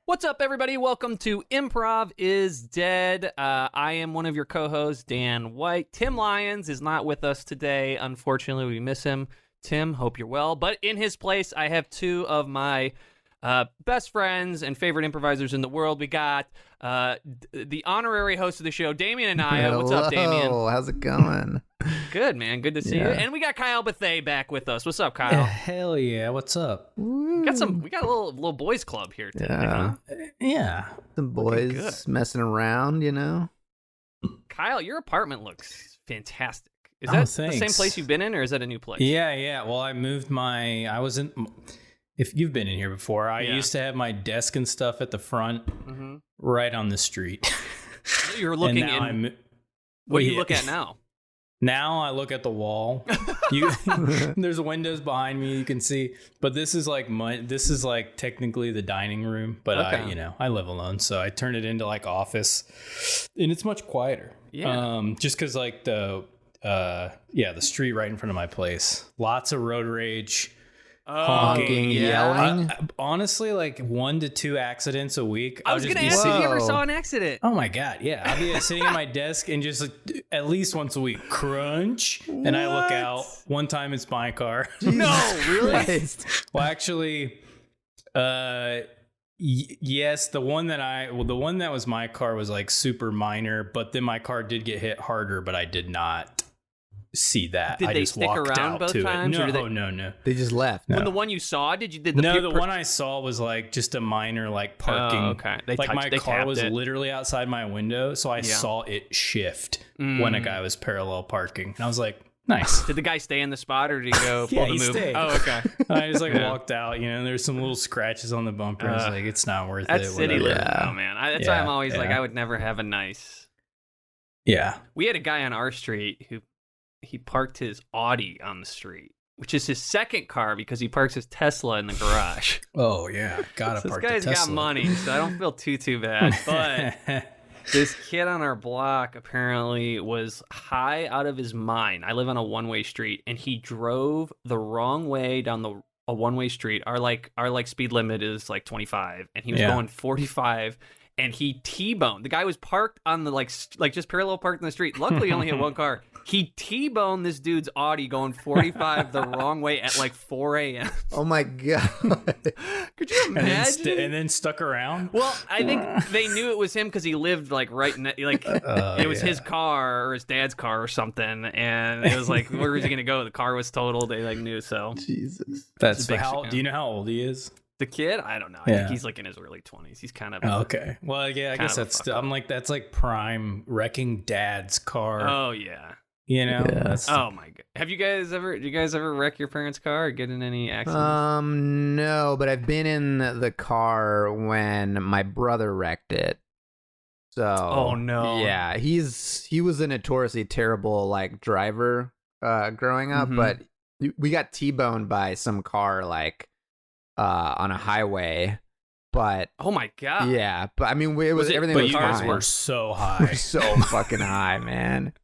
What's up, everybody? Welcome to Improv is Dead. I am one of your co-hosts, Dan White. Tim Lyons is not with us today. Unfortunately, we miss him. Tim, hope you're well. But in his place, I have two of my best friends and favorite improvisers in the world. We got the honorary host of the show, Damian Anaya. What's up, Damian? How's it going? Good, man. Good to see you. And we got Kyle Bethea back with us. What's up, Kyle? Hell yeah! What's up? We got a little boys club here today. Yeah. Huh? Yeah. Some boys messing around, you know? Kyle, your apartment looks fantastic. Is Oh, that the thanks. same place you've been in, or is that a new place? Yeah. Well, I moved I was in. If you've been in here before, I used to have my desk and stuff at the front, right on the street. You're looking and in. What do you look at now? Now I look at the wall. There's windows behind me you can see, but this is like technically the dining room, but Okay. I live alone, so I turn it into like office, and it's much quieter. Yeah. Just because like the street right in front of my place, lots of road rage. Honking, yelling. Honestly, like 1 to 2 accidents a week. I was going to ask if you ever saw an accident. Oh my God, yeah. I'll be sitting at my desk and just at least once a week, crunch. And I look out. One time it's my car. No, really? Well, actually, yes, the one that was my car was like super minor, but then my car did get hit harder, but I did not see that. Did I they just stick walked around out both to times, it. or did they- No. They just left. When the one you saw, the one I saw was like just a minor like parking. Oh, okay. They car tapped was it. literally outside my window, so I saw it shift when a guy was parallel parking. And I was like, nice. Did the guy stay in the spot, or did he go pull Yeah, the he move? stayed. Oh, okay. I just walked out, there's some little scratches on the bumper. I was like, it's not worth That's it. city whatever. living, Yeah. though, man. That's why I'm always like, Yeah. I would never have a nice. Yeah. We had a guy on our street who he parked his Audi on the street, which is his second car because he parks his Tesla in the garage. Oh yeah. Gotta So park this guy's the got Tesla. money, so I don't feel too bad. But this kid on our block apparently was high out of his mind. I live on a one-way street, and he drove the wrong way down a one-way street. Our speed limit is like 25, and he was going 45, and he T-boned. The guy was parked on the like just parallel parked in the street. Luckily, he only had one car. He T-boned this dude's Audi going 45 the wrong way at like 4 a.m. Oh my God. Could you imagine? and then stuck around. Well, I think they knew it was him because he lived like it was his car or his dad's car or something, and it was like, where was he gonna go? The car was totaled. They like knew. So Jesus. That's big how. shit. Do you know how old he is? the kid, I don't know. I think he's like in his early 20s. He's kind of okay. Well, yeah, I guess that's still. I'm like that's like prime wrecking dad's car. Oh yeah. That's, Oh my god. Did you guys ever wreck your parents' car or get in any accidents? No, but I've been in the car when my brother wrecked it. So Oh no. Yeah, he was a notoriously terrible like driver growing up, but we got T-boned by some car like on a highway. But oh my god. Yeah, but I mean everything was you guys fine. were so high. We're so fucking high, man.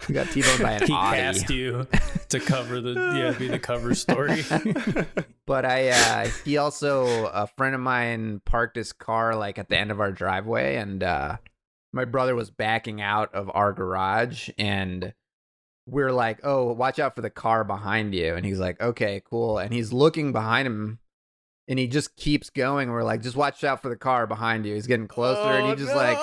We got T-boned by an He Audi. cast you to cover be the cover story. But he also, a friend of mine parked his car like at the end of our driveway, and my brother was backing out of our garage, and we're like, oh, watch out for the car behind you. And he's like, okay, cool. And he's looking behind him, and he just keeps going. We're like, just watch out for the car behind you. He's getting closer, and he just like,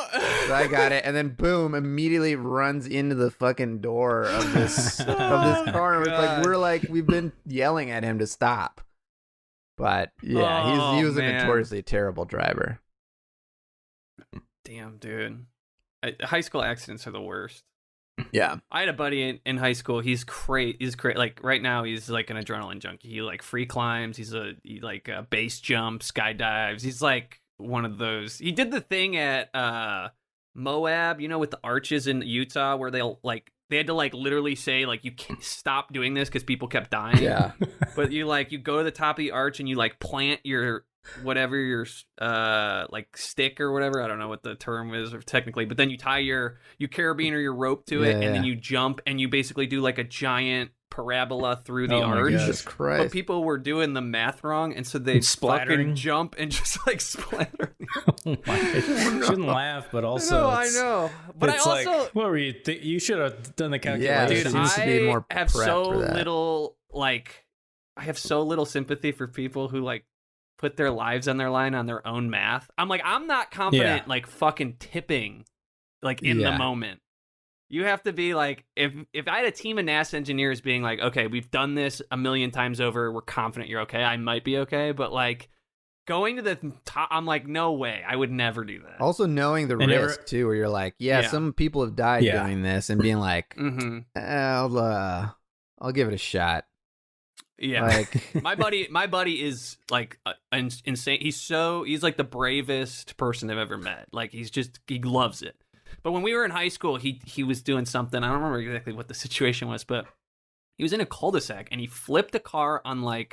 I got it. And then boom, immediately runs into the fucking door of this car. And it's like, we've been yelling at him to stop. But yeah, he was a notoriously terrible driver. Damn, dude. High school accidents are the worst. Yeah. I had a buddy in high school. He's great. Like right now, he's like an adrenaline junkie. He like free climbs. He base jumps, skydives. He's like one of those. He did the thing at Moab, with the arches in Utah where they had to like literally say like you can't stop doing this because people kept dying. Yeah. But you go to the top of the arch and you like plant your whatever your like stick or whatever, I don't know what the term is technically, but then you tie your carabiner or your rope to it, and then you jump and you basically do like a giant parabola through the Oh my arch. gosh. Jesus Christ. But people were doing the math wrong, and so they Splattering. fucking jump and just like splatter. Oh my God. Shouldn't laugh, but also No, I know. But I it's also, like, what were you? You should have done the Yeah, calculation. there dude, seems to be more I have prep so for that. little like, I have so little sympathy for people who like put their lives on their line on their own math. I'm like, I'm not confident like fucking tipping like in the Yeah. moment. You have to be like, if I had a team of NASA engineers being like, okay, we've done this a million times over, we're confident you're okay, I might be okay, but like going to the top, I'm like, no way, I would never do that. Also knowing the And risk too, where you're like, yeah, Yeah. some people have died Yeah. doing this, and being like, Mm-hmm. I'll give it a shot. Yeah. Like, my buddy is like insane. He's like the bravest person I've ever met. Like he loves it. But when we were in high school, he was doing something. I don't remember exactly what the situation was, but he was in a cul-de-sac and he flipped a car on like,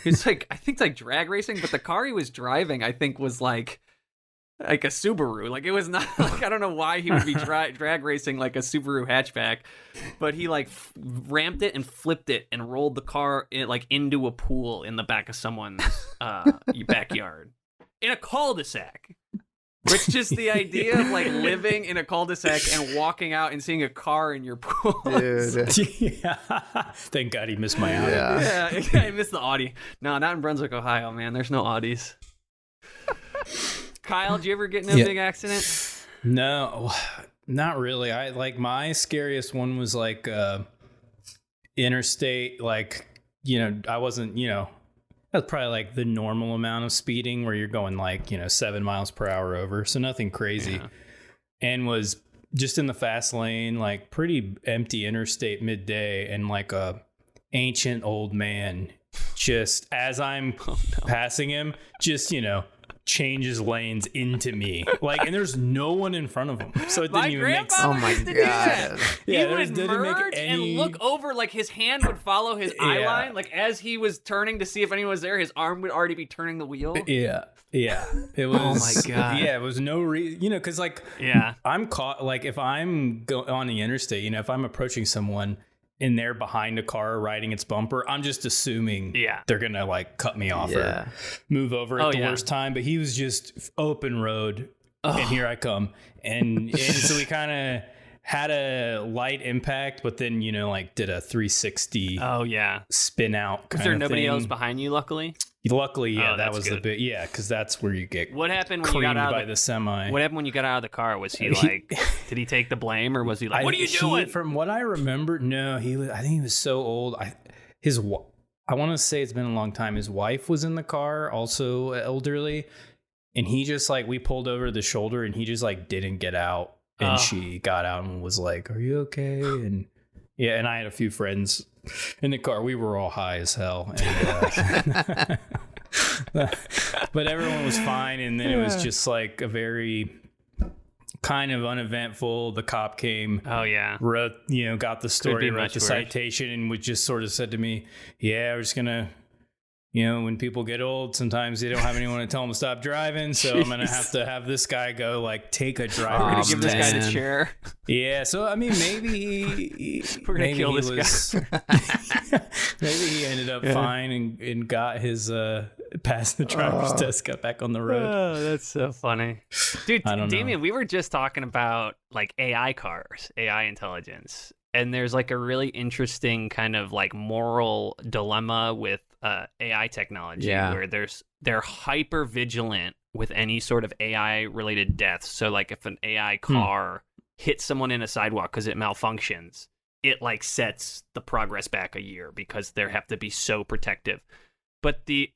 it's like, I think it's like drag racing, but the car he was driving, I think was like a Subaru. Like it was not like, I don't know why he would be drag racing like a Subaru hatchback, but he like ramped it and flipped it and rolled the car into a pool in the back of someone's backyard in a cul-de-sac. Which just the idea of like living in a cul-de-sac and walking out and seeing a car in your pool. dude. Yeah. Thank God he missed my Audi. Yeah. Yeah, I missed the Audi. No, not in Brunswick, Ohio, man. There's no Audis. Kyle, did you ever get in a big accident? No, not really. I like my scariest one was like interstate, like, I wasn't, that's probably like the normal amount of speeding where you're going like, 7 miles per hour over. So nothing crazy. Yeah. And was just in the fast lane, like pretty empty interstate midday, and like a ancient old man just as I'm passing him, just, changes lanes into me, like, and there's no one in front of him, so it didn't even make sense. Oh my used to do that. God. Yeah, He there would didn't make merge any- and look over, like his hand would follow his eye Yeah. line. Like as he was turning to see if anyone was there, his arm would already be turning the wheel. Yeah, it was. Oh my God. Yeah, it was no reason, because like Yeah. I'm caught. Like if I'm on the interstate, if I'm approaching someone and they're behind a car riding its bumper, I'm just assuming they're gonna like cut me off or move over at the worst time. But he was just open road, and here I come, and so we kind of had a light impact, but then like did a 360 Oh yeah. spin out. Was there nobody else behind you? Luckily. Luckily, yeah, Oh, that that's was the good. bit. Yeah, because that's where you get What happened when you creamed got out by of the semi. What happened when you got out of the car? Was he like? Did he take the blame, or was he like, "What are you doing?" From what I remember, no, he was. I think he was so old. I want to say it's been a long time. His wife was in the car, also elderly, and he just like we pulled over the shoulder, and he just like didn't get out, and she got out and was like, "Are you okay?" And yeah, and I had a few friends in the car. We were all high as hell, and, but everyone was fine. And then it was just like a very kind of uneventful. The cop came. Oh yeah. Wrote, got the story, wrote much the worse. citation, and would just sort of said to me, "Yeah, we're just gonna." When people get old, sometimes they don't have anyone to tell them to stop driving. So I'm going to have this guy go like take a driver's We're gonna give this guy the man. chair. Yeah. So, I mean, maybe We're gonna maybe kill he this guy. Maybe he ended up fine and got his passed the driver's test, got back on the road. Oh, that's so funny. Dude, I don't know. Damian, we were just talking about like AI cars, AI intelligence. And there's like a really interesting kind of like moral dilemma with AI technology where they're hyper vigilant with any sort of AI related deaths. So like if an AI car hits someone in a sidewalk because it malfunctions, it like sets the progress back a year because they have to be so protective. But the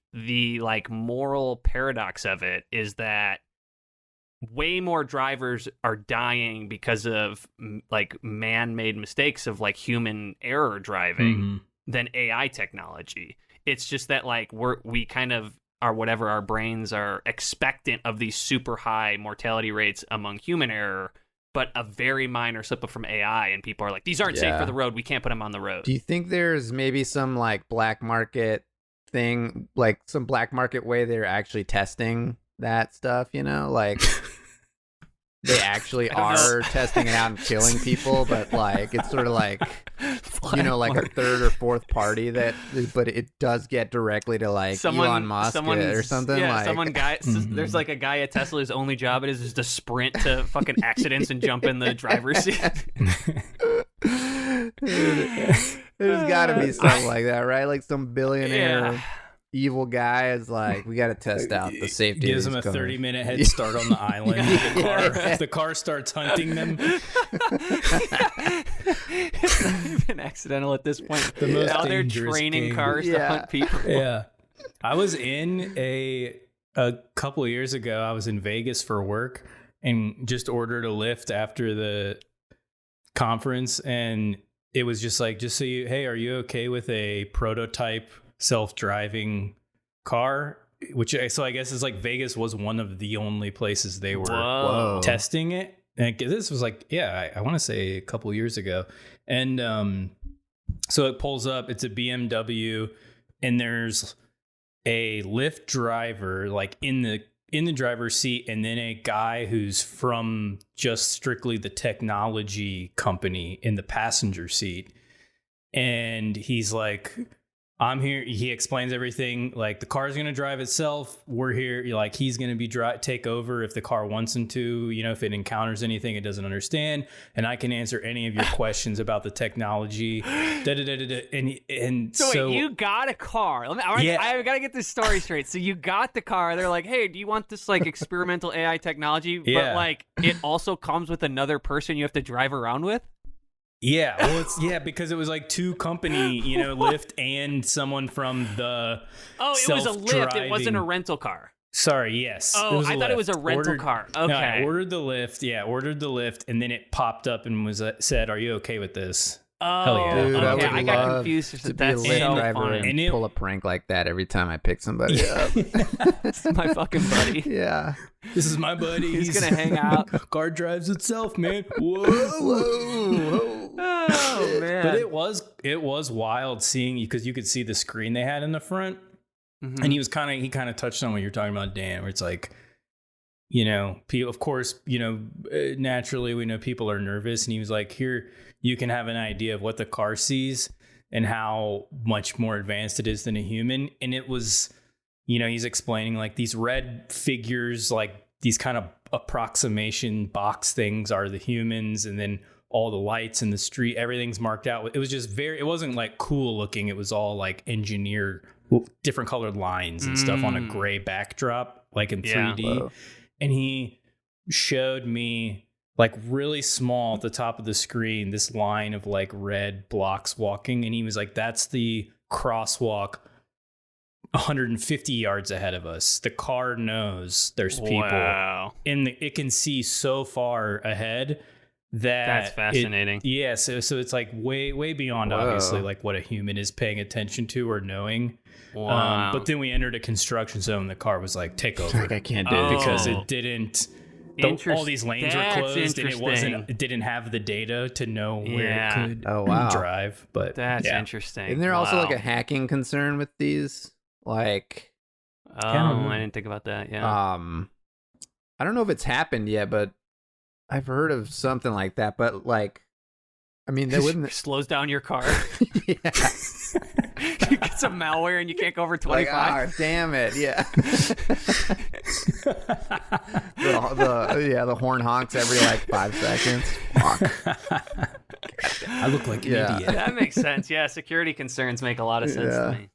like moral paradox of it is that way more drivers are dying because of like man-made mistakes of like human error driving than AI technology. It's just that like we kind of are whatever our brains are expectant of these super high mortality rates among human error, but a very minor slip up from AI, and people are like, these aren't safe for the road. We can't put them on the road. Do you think there's maybe some like black market thing, like some black market way they're actually testing that stuff? Like they actually are testing it out and killing people, but like it's sort of like like a third or fourth party but it does get directly to like Elon Musk or something. Yeah, like there's like a guy at Tesla whose only job it is to sprint to fucking accidents and jump in the driver's seat. There's got to be something like that, right? Like some billionaire evil guy is like, we got to test out the safety. Gives them a 30-minute head start on the island. The car starts hunting them. It's not even accidental at this point. Now they're training cars to hunt people. Yeah. I was in a couple of years ago, I was in Vegas for work and just ordered a Lyft after the conference, and it was just like, hey, are you okay with a prototype self-driving car? So I guess it's like Vegas was one of the only places they were testing it. And this was like, I want to say a couple years ago. And so it pulls up, it's a BMW, and there's a Lyft driver like in the driver's seat, and then a guy who's from just strictly the technology company in the passenger seat. And he's like, I'm here. He explains everything. Like, the car's going to drive itself. We're here. Like, he's going to be take over if the car wants him to, if it encounters anything it doesn't understand. And I can answer any of your questions about the technology. And so wait, you got a car. I got to get this story straight. So you got the car. They're like, hey, do you want this like experimental AI technology? But like, it also comes with another person you have to drive around with? Yeah, well, because it was like two company, Lyft and someone from the it was a Lyft. It wasn't a rental car. Sorry, yes. Oh, I thought it was a rental car. Okay. No, I ordered the Lyft. Yeah, ordered the Lyft, and then it popped up and said, "Are you okay with this?" Oh, hell yeah. Dude, okay. I got confused. To be a Lyft driver and pull a prank like that every time I pick somebody up. It's my fucking buddy. Yeah. This is my buddy. He's gonna hang out. Car drives itself, man. Whoa. Oh man! But it was wild seeing, because you could see the screen they had in the front, and he kind of touched on what you're talking about, Dan, where it's like, of course, naturally we know people are nervous, and he was like, here you can have an idea of what the car sees and how much more advanced it is than a human, and it was, he's explaining like these red figures, like these kind of approximation box things are the humans, and then all the lights in the street, everything's marked out. It was just it wasn't like cool looking. It was all like engineered, different colored lines and stuff on a gray backdrop, like in 3D. Whoa. And he showed me like really small at the top of the screen, this line of like red blocks walking. And he was like, that's the crosswalk 150 yards ahead of us. The car knows there's people. Wow. And it can see so far ahead. That's fascinating. So it's like way beyond obviously like what a human is paying attention to or knowing. Wow. But then we entered a construction zone. The car was like, take over. Like, I can't do it because it didn't. All these lanes were closed, and it didn't have the data to know where it could drive. But that's interesting. Isn't there also like a hacking concern with these? Like, I didn't think about that. Yeah. I don't know if it's happened yet, but I've heard of something like that. But like, I mean, they wouldn't slows down your car. Yeah. You get some malware and you can't go over 25. Like, damn it! Yeah. the horn honks every like 5 seconds. Fuck. I look like an idiot. That makes sense. Yeah, security concerns make a lot of sense to me.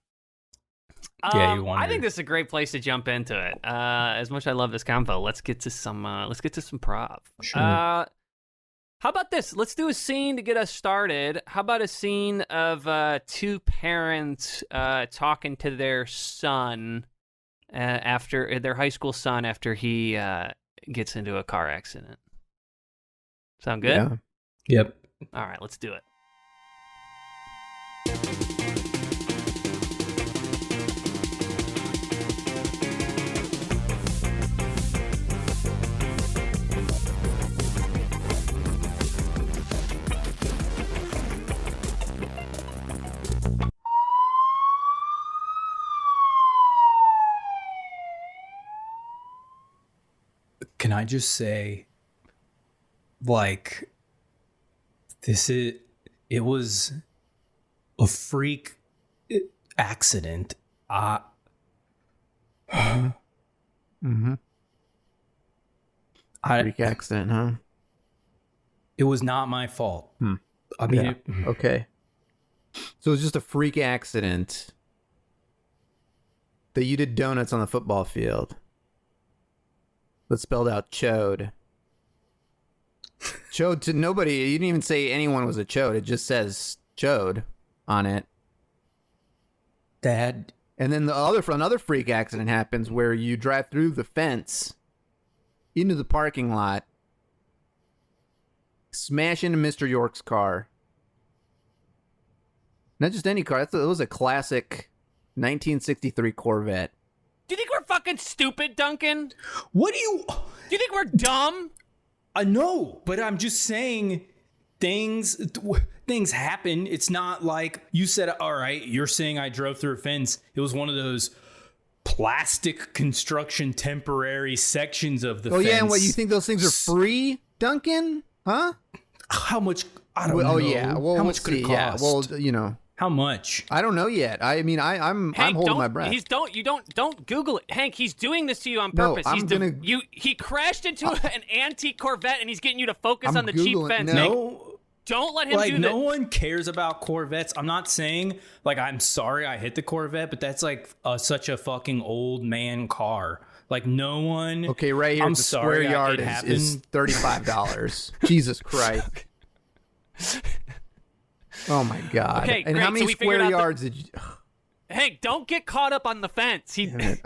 You wonder. I think this is a great place to jump into it. As much as I love this convo, let's get to some prop. Sure. How about this? Let's do a scene to get us started. How about a scene of two parents talking to their son after their high school son after he gets into a car accident? Sound good? Yeah. Yep. All right, let's do it. Can I just say, like it was a freak accident. Mm-hmm. Freak accident, huh? It was not my fault. I mean, okay. So it was just a freak accident that you did donuts on the football field. That spelled out chode. Chode to nobody. You didn't even say anyone was a chode. It just says chode on it. Dad. And then another freak accident happens where you drive through the fence into the parking lot, smash into Mr. York's car. Not just any car. It was a classic 1963 Corvette. Do you think we're fucking stupid, Duncan? What do you think we're dumb? I know, but I'm just saying things happen. It's not like you said, all right, you're saying I drove through a fence. It was one of those plastic construction temporary sections of the fence. Oh, yeah, and what, you think those things are free, Duncan? Huh? How much? I don't know. Oh, yeah. Well, how much could it cost? Yeah, well, you know. How much? I don't know yet. I mean, I'm holding my breath. Don't Google it, Hank. He's doing this to you on purpose. No, He crashed into an antique Corvette, and he's getting you to focus on the cheap fence. No, don't let him do that. No one cares about Corvettes. I'm not saying like I'm sorry I hit the Corvette, but that's like such a fucking old man car. Like no one. Okay, right here. I'm the sorry. Square yard is $35. Jesus Christ. Oh my God! Okay, and great. how many square yards did you? Hank, don't get caught up on the fence. The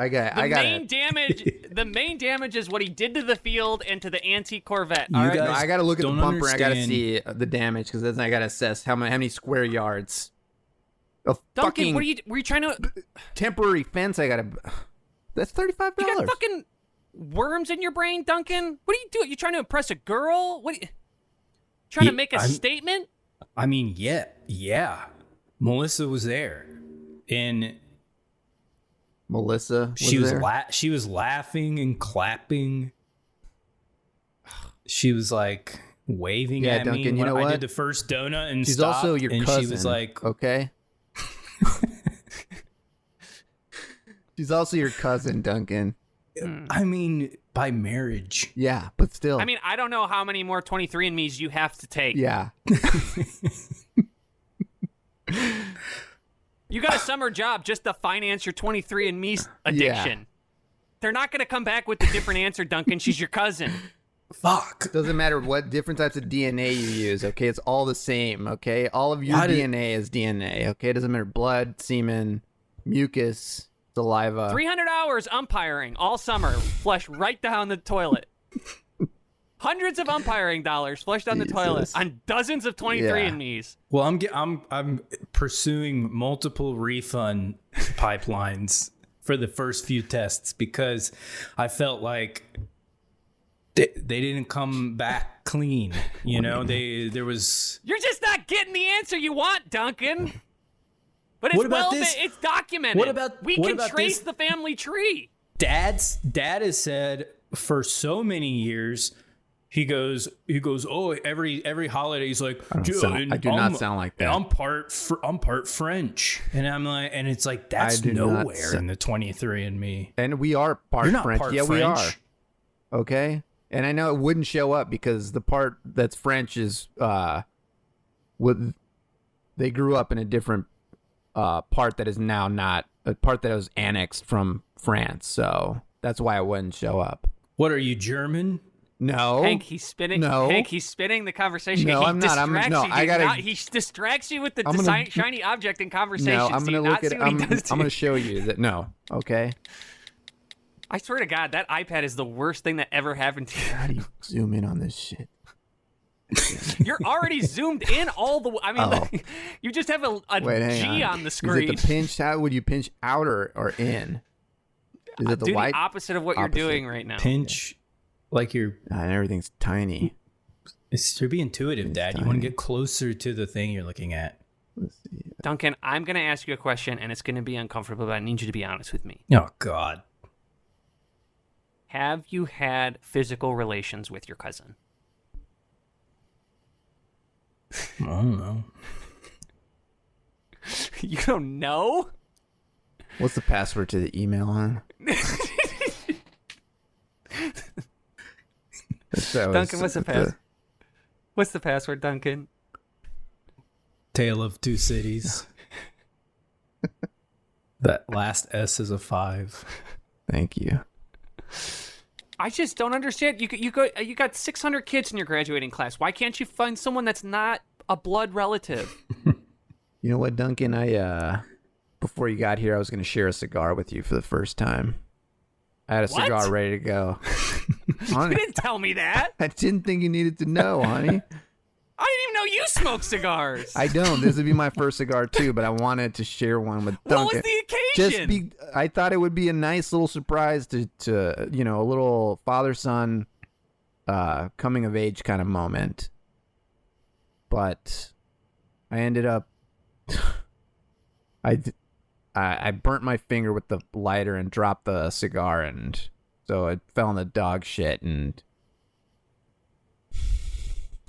main damage is what he did to the field and to the antique Corvette. All right? No, I got to look at the bumper. And I got to see the damage because then I got to assess how many square yards. Duncan, were you trying to temporary fence? I got to. That's $35. You got fucking worms in your brain, Duncan. What are you doing? You trying to impress a girl? Trying to make a statement? I mean, yeah. Melissa was there, and Melissa she was laughing and clapping. She was like waving at Duncan, me you know when what? I did the first donut and she's stopped, also your and cousin. she was like, okay. She's also your cousin, Duncan. I mean, by marriage. Yeah, but still. I mean, I don't know how many more 23andMe's you have to take. Yeah. You got a summer job just to finance your 23andMe addiction. Yeah. They're not going to come back with a different answer, Duncan. She's your cousin. Fuck. Doesn't matter what different types of DNA you use, okay? It's all the same, okay? All of your DNA is DNA, okay? It doesn't matter. Blood, semen, mucus, saliva. 300 hours umpiring all summer, flushed right down the toilet. Hundreds of umpiring dollars flushed down the toilet on dozens of 23andMe's. Well, I'm pursuing multiple refund pipelines for the first few tests because I felt like they didn't come back clean. You know, there was. You're just not getting the answer you want, Duncan. But it's it's documented. We can trace the family tree. Dad has said for so many years. He goes. Oh, every holiday he's like, I do not sound like that. I'm part French, and I'm like, and it's like that's nowhere in the 23andMe. And we are part You're not French. Part yeah, French. We are. Okay, and I know it wouldn't show up because the part that's French is they grew up in a different part that is now not a part that was annexed from France, so that's why it wouldn't show up. What are you, German? No, Hank, he's spinning. No, Hank, he's spinning the conversation. No, I'm not. He distracts you with the shiny object in conversation. No, I'm gonna look at. I'm gonna show you that. No, okay. I swear to God, that iPad is the worst thing that ever happened to you. How do you zoom in on this shit? You're already zoomed in all the way. I mean, like, you just have a G on the screen. Is it the pinch? How would you pinch out or in? Is it the white? The opposite of what you're doing right now. Pinch. Like you're and everything's tiny. It's to be intuitive, Dad. You want to get closer to the thing you're looking at. Let's see. Duncan, I'm going to ask you a question, and it's going to be uncomfortable, but I need you to be honest with me. Oh, God. Have you had physical relations with your cousin? I don't know. You don't know? What's the password to the email, huh? Duncan, what's the password, Duncan? Tale of Two Cities. That last S is a 5. Thank you. I just don't understand. You got 600 kids in your graduating class. Why can't you find someone that's not a blood relative? You know what, Duncan? Before you got here, I was going to share a cigar with you for the first time. I had a cigar ready to go. You didn't tell me that. I didn't think you needed to know, honey. I didn't even know you smoke cigars. I don't. This would be my first cigar too, but I wanted to share one with Duncan. What was the occasion? I thought it would be a nice little surprise to a little father-son coming of age kind of moment. But I ended up I burnt my finger with the lighter and dropped the cigar, and so it fell in the dog shit, and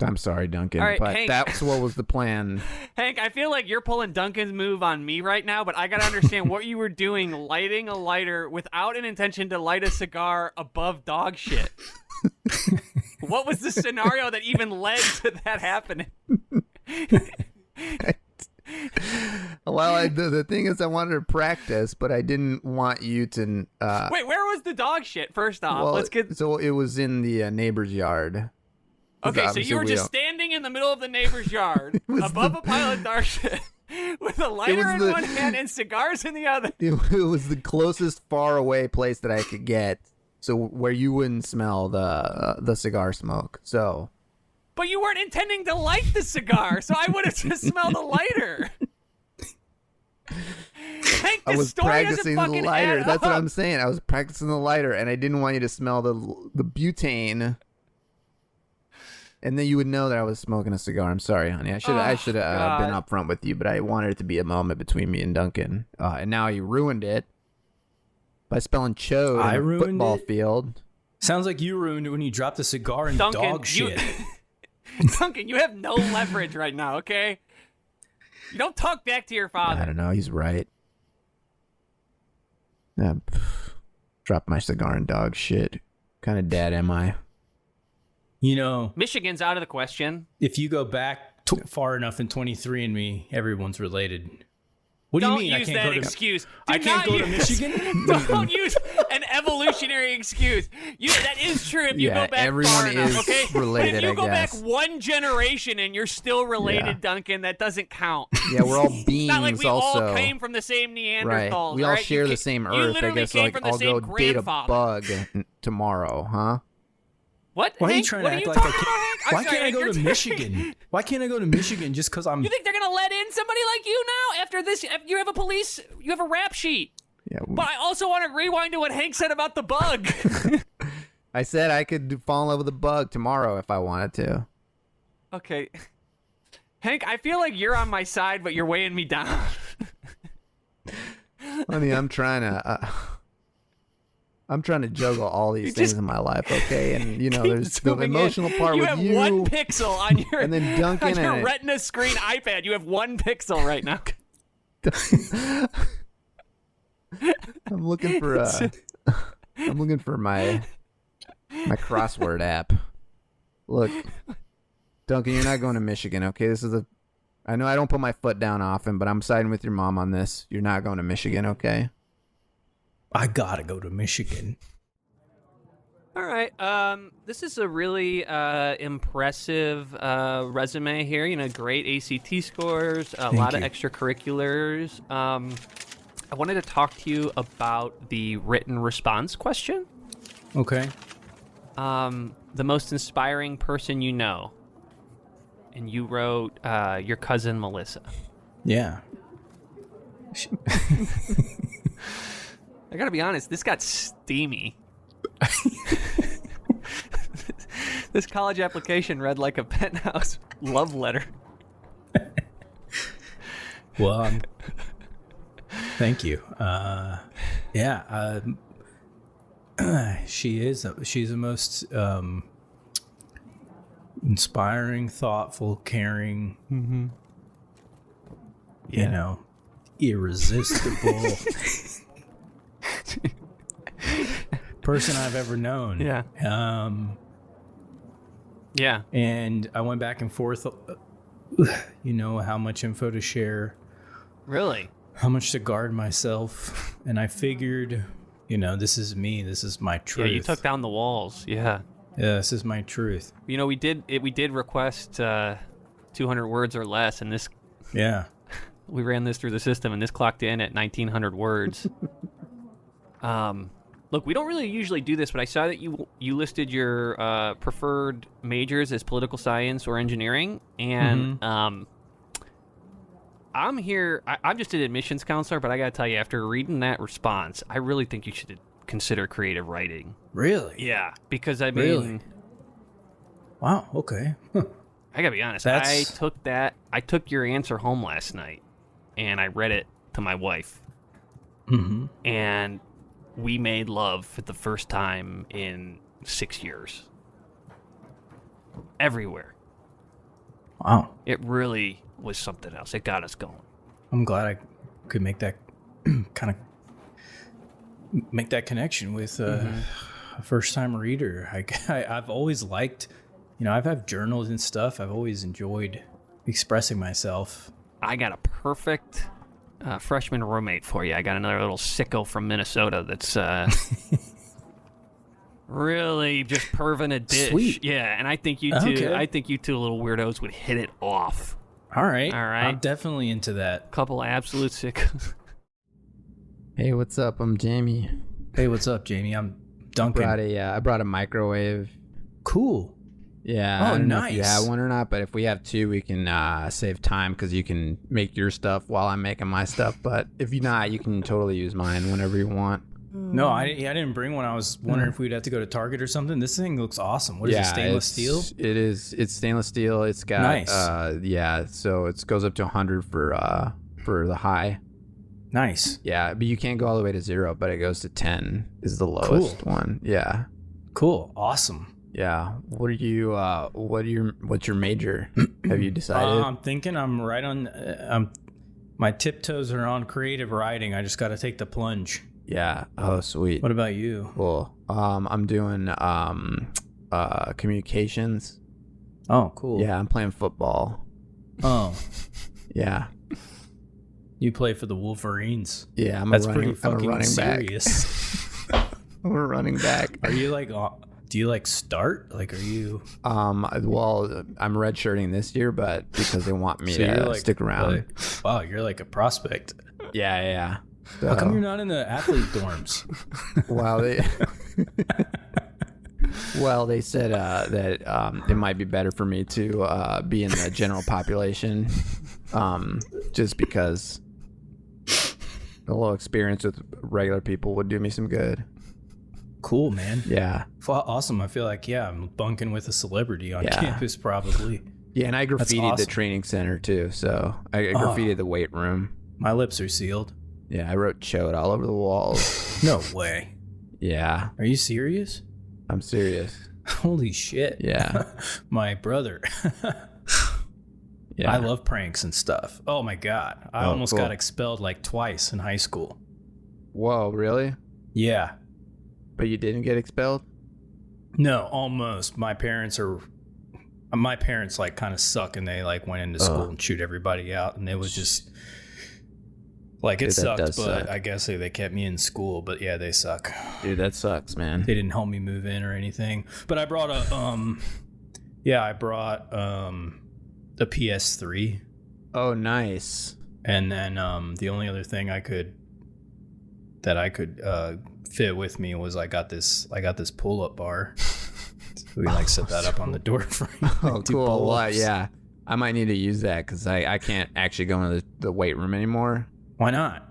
I'm sorry, Duncan, right, but Hank. that's what was the plan. Hank, I feel like you're pulling Duncan's move on me right now, but I gotta understand what you were doing, lighting a lighter without an intention to light a cigar above dog shit. What was the scenario that even led to that happening? Well, the thing is, I wanted to practice, but I didn't want you to. Wait, where was the dog shit? First off, well, So it was in the neighbor's yard. Okay, so you were just standing in the middle of the neighbor's yard above a pile of dog shit with a lighter in one hand and cigars in the other. It was the closest far away place that I could get, so where you wouldn't smell the cigar smoke. So. But you weren't intending to light the cigar, so I would have just smelled the lighter. Hank, I was practicing the lighter. That's what I'm saying. saying. I was practicing the lighter, and I didn't want you to smell the butane. And then you would know that I was smoking a cigar. I'm sorry, honey. I should have been upfront with you, but I wanted it to be a moment between me and Duncan. And now you ruined it by spelling chode in a football field. Sounds like you ruined it when you dropped the cigar in dog shit. Duncan, you have no leverage right now, okay? You don't talk back to your father. I don't know. He's right. Drop my cigar in dog shit. What kind of dad am I? You know, Michigan's out of the question. If you go back far enough in 23andMe, everyone's related. What do you mean? Don't use that excuse. I can't go to Michigan? Don't use an evolutionary excuse. That is true if you go back everyone far enough, is okay? related, but if you go guess. back one generation and you're still related, Duncan, that doesn't count. Yeah, we're all beings. It's not like we also all came from the same Neanderthals. Right. We all share the same Earth. I guess I'll go date a bug tomorrow, huh? What? Why Hank? are you trying to act like why can't I go to Michigan? Why can't I go to Michigan just because I'm... You think they're going to let in somebody like you now after this? You have a rap sheet. Yeah. But I also want to rewind to what Hank said about the bug. I said I could fall in love with a bug tomorrow if I wanted to. Okay. Hank, I feel like you're on my side, but you're weighing me down. Honey, I'm trying to juggle all these things in my life, okay? And there's the emotional part with you. You have 1 pixel on your and then Duncan on your Retina screen iPad. You have 1 pixel right now. I'm looking for my crossword app. Look, Duncan, you're not going to Michigan, okay? I know I don't put my foot down often, but I'm siding with your mom on this. You're not going to Michigan, okay? I gotta go to Michigan. All right. This is a really impressive resume here. Great ACT scores, a lot of extracurriculars. I wanted to talk to you about the written response question. Okay. The most inspiring person you know. And you wrote your cousin Melissa. Yeah. I gotta be honest, this got steamy. This college application read like a penthouse love letter. Well, thank you. She's the most Inspiring, thoughtful, caring. You know, irresistible person I've ever known. Yeah. Yeah. And I went back and forth, you know, how much info to share. Really? How much to guard myself. And I figured, you know, this is me. This is my truth. Yeah, you took down the walls. Yeah. Yeah, this is my truth. You know, we did request 200 words or less, and this. Yeah. We ran this through the system, and this clocked in at 1,900 words. Look, we don't really usually do this, but I saw that you listed your preferred majors as political science or engineering, and I'm here. I'm just an admissions counselor, but I got to tell you, after reading that response, I really think you should consider creative writing. Really? Yeah, because I mean, Really? Wow. Okay. I gotta be honest. I took your answer home last night, and I read it to my wife, and we made love for the first time in 6 years. Everywhere. Wow. It really was something else. It got us going. I'm glad I could make that make that connection with a first-time reader. I've always liked, you know, I've had journals and stuff. I've always enjoyed expressing myself. I got a perfect freshman roommate for you. I got another little sicko from Minnesota that's really just perving a dish. Sweet. Yeah, and I think you two, Okay. I think you two little weirdos would hit it off. All right. All right. I'm definitely into that. Couple absolute sickos. Hey, what's up? I'm Jamie. Hey, what's up, Jamie? I'm Duncan. I brought a microwave. Cool. Yeah, Oh, I don't know if you nice. have one or not, but if we have two, we can save time because you can make your stuff while I'm making my stuff. But if you're not, you can totally use mine whenever you want. No, I didn't bring one. I was wondering if we'd have to go to Target or something. This thing looks awesome. What is it, stainless steel? It is. It's stainless steel. It's got Nice. so it goes up to 100 for the high. Nice. Yeah, but you can't go all the way to 0, but it goes to 10 is the lowest one. Yeah. Cool. Awesome. Yeah. What's your major? Have you decided? I'm thinking I'm right on. My tiptoes are on creative writing. I just got to take the plunge. Yeah. Oh, sweet. What about you? Cool. I'm doing communications. Oh, cool. Yeah, I'm playing football. Oh, Yeah. you play for the Wolverines. Yeah, That's pretty I'm a fucking running serious. back. I'm a running back. Are you like? Do you like start? Like, are you? Well, I'm redshirting this year, but because they want me So you're to like, stick around. Wow, you're like a prospect. Yeah. How come So- you're not in the athlete dorms? Well, they said that it might be better for me to be in the general population, just because a little experience with regular people would do me some good. Cool, man. Yeah. Awesome. I feel like, I'm bunking with a celebrity on Yeah. campus, probably. Yeah, and I graffitied the awesome. training center too, so I graffitied the weight room. My lips are sealed. Yeah, I wrote "chode" all over the walls. No way. Yeah, Are you serious? I'm serious. Holy shit. Yeah. My brother. Yeah. I love pranks and stuff. Oh my God. I Oh, almost cool. got expelled like twice in high school. Whoa, really? Yeah. But you didn't get expelled? No, almost. My parents like kind of suck, and they like went into school and chewed everybody out, and it was just like, it Dude, that sucked, but does suck. I guess they kept me in school, but yeah, they suck. Dude, that sucks, man. They didn't help me move in or anything. But I brought a the PS3, Oh, nice. and then the only other thing I could fit with me was I got this pull-up bar. We like set that up on the door frame. Oh, Do cool. Well, pull-ups. yeah. I might need to use that because I can't actually go into the weight room anymore. Why not?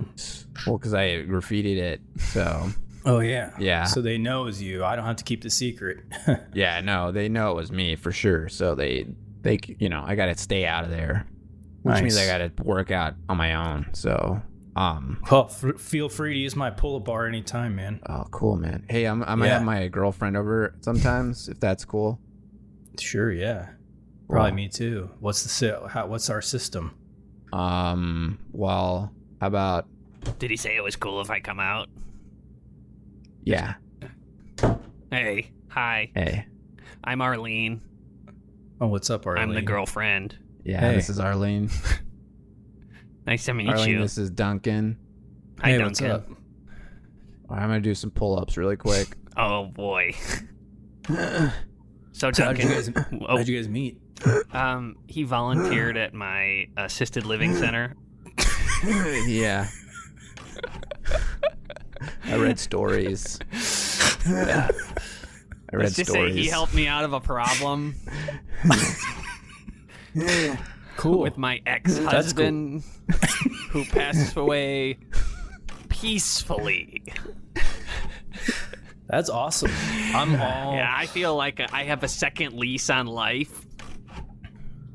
Well, because I graffitied it. So, Oh yeah. Yeah. So they know it's you. I don't have to keep the secret. yeah, no, they know it was me for sure. So they I got to stay out of there, which means I Nice. got to work out on my own. So, Well, feel free to use my pull-up bar anytime, man. oh, cool, man. Hey, I might Yeah. have my girlfriend over sometimes if that's cool. Sure, yeah. Probably me too. What's our system? Well, how about? Did he say it was cool if I come out? Yeah. Hey, hi. Hey. I'm Arlene. Oh, what's up, Arlene? I'm the girlfriend. Yeah, Hey. This is Arlene. Nice to meet Arlene, you. this is Duncan. Hi, Hey, Duncan. what's up? I'm gonna do some pull-ups really quick. Oh boy. So So how'd Duncan, you guys meet? he volunteered at my assisted living center. Yeah. I read stories. I read Let's just stories. say he helped me out of a problem Cool. with my ex-husband who passed away peacefully. That's awesome. Yeah, I feel like I have a second lease on life.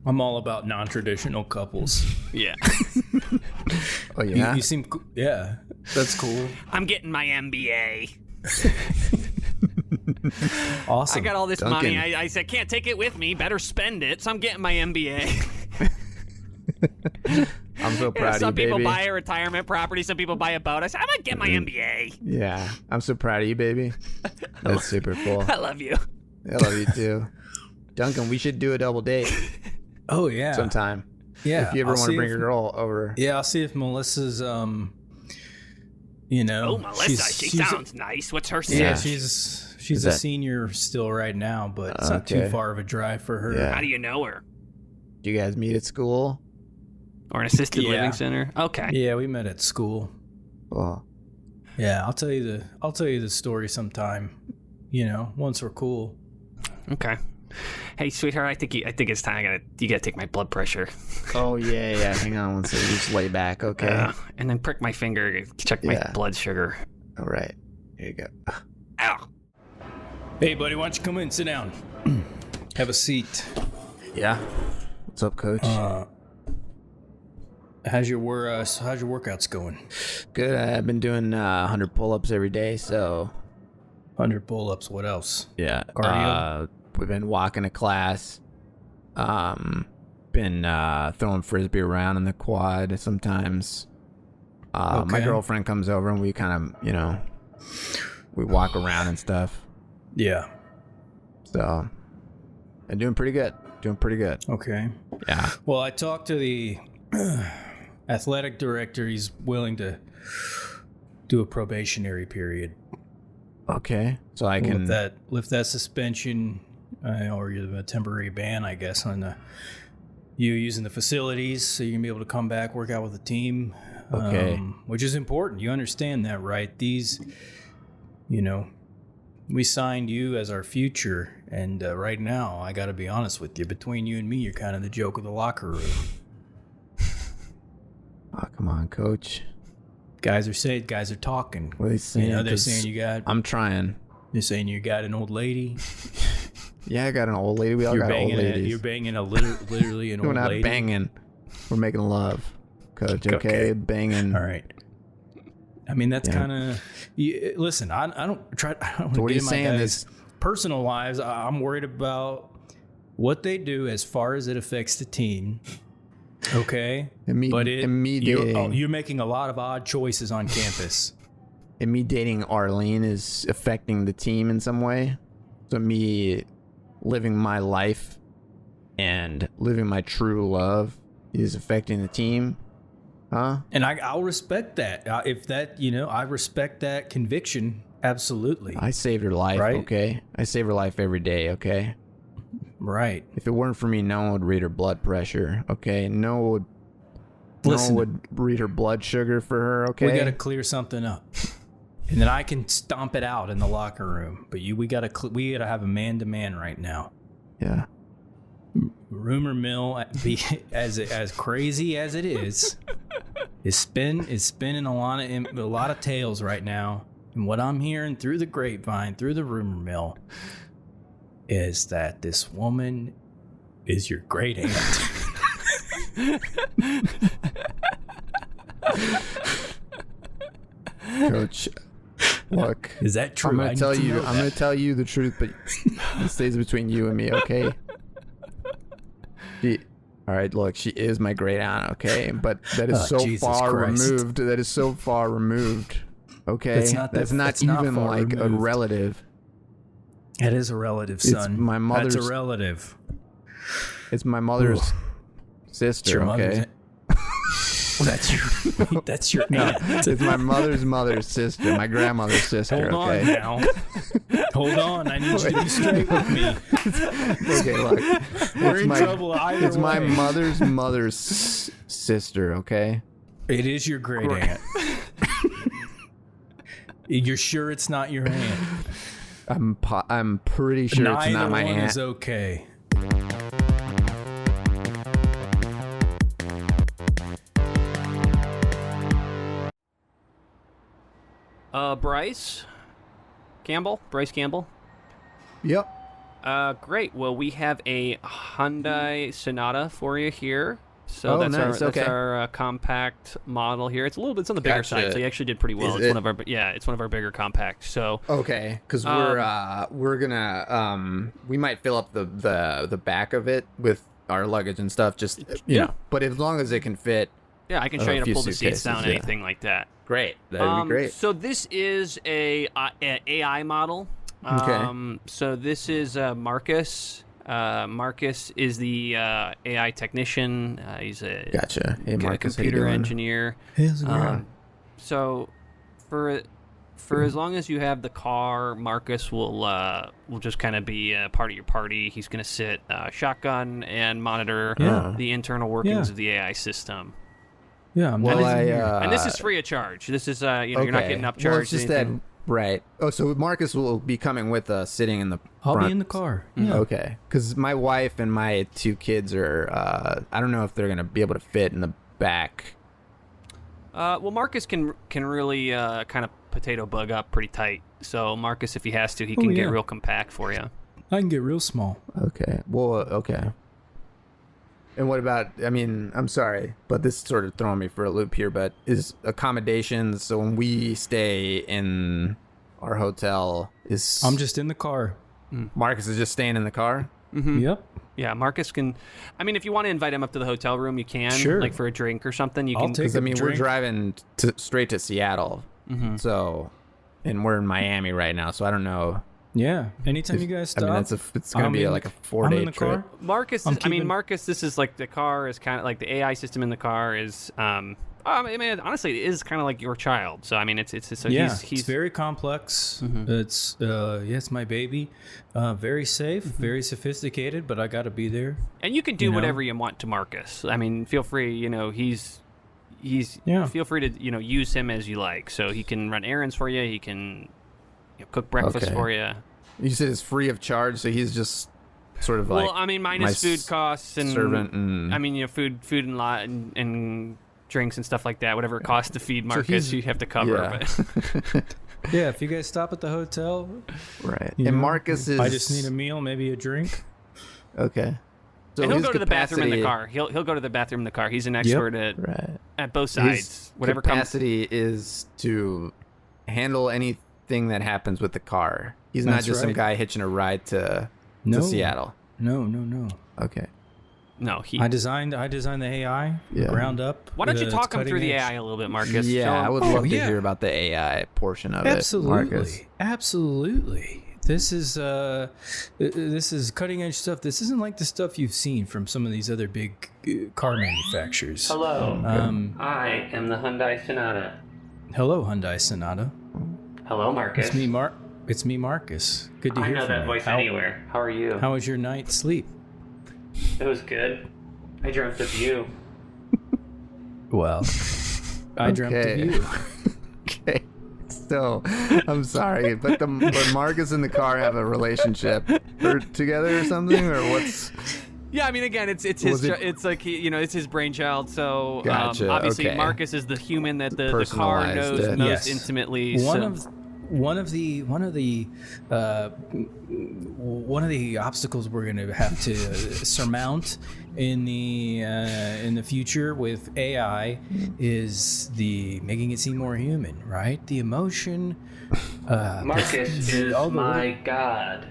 I'm all about non-traditional couples. Yeah. Oh yeah. You seem yeah. That's cool. I'm getting my MBA. Awesome. I got all this Duncan. money. I said, can't take it with me. Better spend it. So I'm getting my MBA. I'm so proud of you, Some people baby. buy a retirement property. Some people buy a boat. I said, I'm going to get my MBA. Yeah, I'm so proud of you, baby. That's super cool. I love you. I love you too. Duncan, we should do a double date Oh yeah. sometime. Yeah. If you ever I'll want see to bring if- a girl over. Yeah, I'll see if Melissa's you know. Oh, Melissa. She sounds nice. What's her Yeah, Yeah. sense? she's that- a senior still right now, but it's not too Okay. far of a drive for her. Yeah. How do you know her? Do you guys meet at school? Or an assisted Yeah. living center? Okay. Yeah, we met at school. Oh, Yeah, I'll tell you the story sometime. You know, once we're cool. Okay. Hey, sweetheart, I think it's time. You gotta take my blood pressure. oh yeah. Hang on one second. Just lay back, okay? And then prick my finger, check my Yeah. blood sugar. All right. Here you go. Ow. Hey, buddy, why don't you come in, sit down, have a seat. Yeah. What's up, Coach? How's your workouts going? Good. I've been doing 100 pull-ups every day, so 100 pull-ups. What else? yeah. Cardio? We've been walking to class. Been throwing frisbee around in the quad sometimes. My Okay. girlfriend comes over and we kind of, we walk around and stuff. Yeah. So, I'm doing pretty good. Okay. Yeah. Well, I talked to the athletic director. He's willing to do a probationary period. Okay. So I can. lift that suspension, or a temporary ban, I guess, on you using the facilities, so you can be able to come back, work out with the team. Okay. Which is important. You understand that, right? These, we signed you as our future, and right now, I got to be honest with you. Between you and me, you're kind of the joke of the locker room. Oh, come on, Coach. Guys are talking. What are they saying? They're 'Cause saying you got. I'm trying. They're saying you got an old lady. Yeah, I got an old lady. We all You're got old banging. ladies. You're banging literally an We're old not lady. banging. We're making love, Coach. Okay, Okay. banging. All right. I mean, that's Yeah. kind of. Listen, I don't So want what to are get you in my saying? guys' personal lives. I'm worried about what they do as far as it affects the team. Okay, but you're making a lot of odd choices on campus. And me dating Arlene is affecting the team in some way. So me living my life and living my true love is affecting the team, huh? And I'll respect that. If that, I respect that conviction. Absolutely. I saved her life, Right? okay? I save her life every day, okay? Right. If it weren't for me, no one would read her blood pressure, okay? No one Listen. would read her blood sugar for her, okay? We got to clear something up, and then I can stomp it out in the locker room. But we got to have a man-to-man right now. Yeah. Rumor mill, as crazy as it is spinning a lot of tales right now. And what I'm hearing through the grapevine, through the rumor mill, is that this woman is your great aunt. Coach, look. Is that true? I'm I gonna need tell to you. know I'm that. gonna tell you the truth, but it stays between you and me, okay? All right, look, she is my great aunt, okay? But that is Jesus far Christ. removed. That is so far removed, okay? That's not even like removed. a relative. It is a relative, son. It's my mother's. That's a relative. It's my mother's sister, It's your mother's okay? That's your aunt. It's my mother's sister, my grandmother's sister, Hold okay? on now. Hold on. I need you to be straight with me. Okay, look. We're in trouble either It's my way. mother's sister, okay? It is your great aunt. You're sure it's not your aunt? I'm pretty sure it's not my Neither one aunt. is okay. Bryce Campbell. Yep. Great. Well, we have a Hyundai Sonata for you here. So Oh, that's nice. our Okay. compact model here. It's a little bit on the bigger Gotcha. side, so you actually did pretty well. Is It's it? one of our it's one of our bigger compacts. So Okay, because we're gonna we might fill up the back of it with our luggage and stuff. Just you Yeah. know, but as long as it can fit. yeah, I can Oh, show a you how to few pull the seats suitcases, down, yeah. anything like that. Great, that'd be great. So this is a AI model. Okay. So this is Marcus. Marcus is the AI technician. He's a Gotcha. Hey, Marcus, how you computer doing? engineer. So for as long as you have the car, Marcus will just kind of be a part of your party. He's going to sit shotgun and monitor Yeah. the internal workings Yeah. of the AI system. Yeah, I'm Well, not even here. And this is free of charge. This is you're not okay. getting upcharged. Well, it's just anything. that, right? Oh, so Marcus will be coming with us, sitting in the I'll front. be in the car. Yeah. Okay, because my wife and my 2 kids are. I don't know if they're gonna be able to fit in the back. Well, Marcus can really kind of potato bug up pretty tight. So Marcus, if he has to, he can get yeah. real compact for you. I can get real small. Okay. Well, okay. And what about? I mean, I'm sorry, but this is sort of throwing me for a loop here. But is accommodations? So when we stay in our hotel, is I'm just in the car. Marcus is just staying in the car? Yep. Yeah, Marcus can. I mean, if you want to invite him up to the hotel room, you can. Sure. Like for a drink or something, you I'll can. take Because I mean, we're drink. driving straight to Seattle, so, and we're in Miami right now. So I don't know. Yeah. Anytime you guys I stop. mean, it's gonna be like a 4-day I'm in the trip. car. Marcus, I'm I mean, keeping- Marcus. This is like the car is kind of like the AI system in the car is. I mean, honestly, it is kind of like your child. So I mean, it's so Yeah, he's it's very complex. It's it's my baby. Very safe, very sophisticated, but I got to be there. and you can do you know? whatever you want to Marcus. I mean, feel free. You know, he's Yeah. feel free to use him as you like. So he can run errands for you. He can cook breakfast Okay. for you. You said it's free of charge, so he's just sort of like Well, I mean, minus my food costs and servant and I mean, food and lot and drinks and stuff like that. Whatever it costs to feed Marcus, he's- you have to cover. yeah. But Yeah, if you guys stop at the hotel, right. you And know, Marcus is. I just need a meal, maybe a drink. Okay. So and he'll his go to the bathroom in the capacity- car. He'll go to the bathroom in the car. He's an expert Right. at both sides. His Whatever comes. capacity is to handle anything that happens with the car. He's not That's just some right. guy hitching a ride to No. Seattle. No. Okay. No, he. I designed the AI Yeah. ground up. Why don't you It's talk him through cutting the edge. AI a little bit, Marcus? Yeah, Show him- I would Oh, love to yeah. hear about the AI portion of it, Marcus. Absolutely. This is cutting edge stuff. This isn't like the stuff you've seen from some of these other big car manufacturers. Hello. I am the Hyundai Sonata. Hello, Hyundai Sonata. Hello, Marcus. It's me, Marcus. Good to hear from you. anywhere. How are you? How was your night's sleep? It was good. I dreamt of you. Well, I dreamt of Okay. you. Okay. So, I'm sorry, but Marcus and the car have a relationship together or something, or what's? Yeah, I mean, again, it's his. Was it- It's like it's his brainchild. So Gotcha, obviously, okay. Marcus is the human that the car Personalized knows it. most Yes. intimately. One of the obstacles we're going to have to surmount in the future with AI is the making it seem more human, right? The emotion. Marcus is all the my god.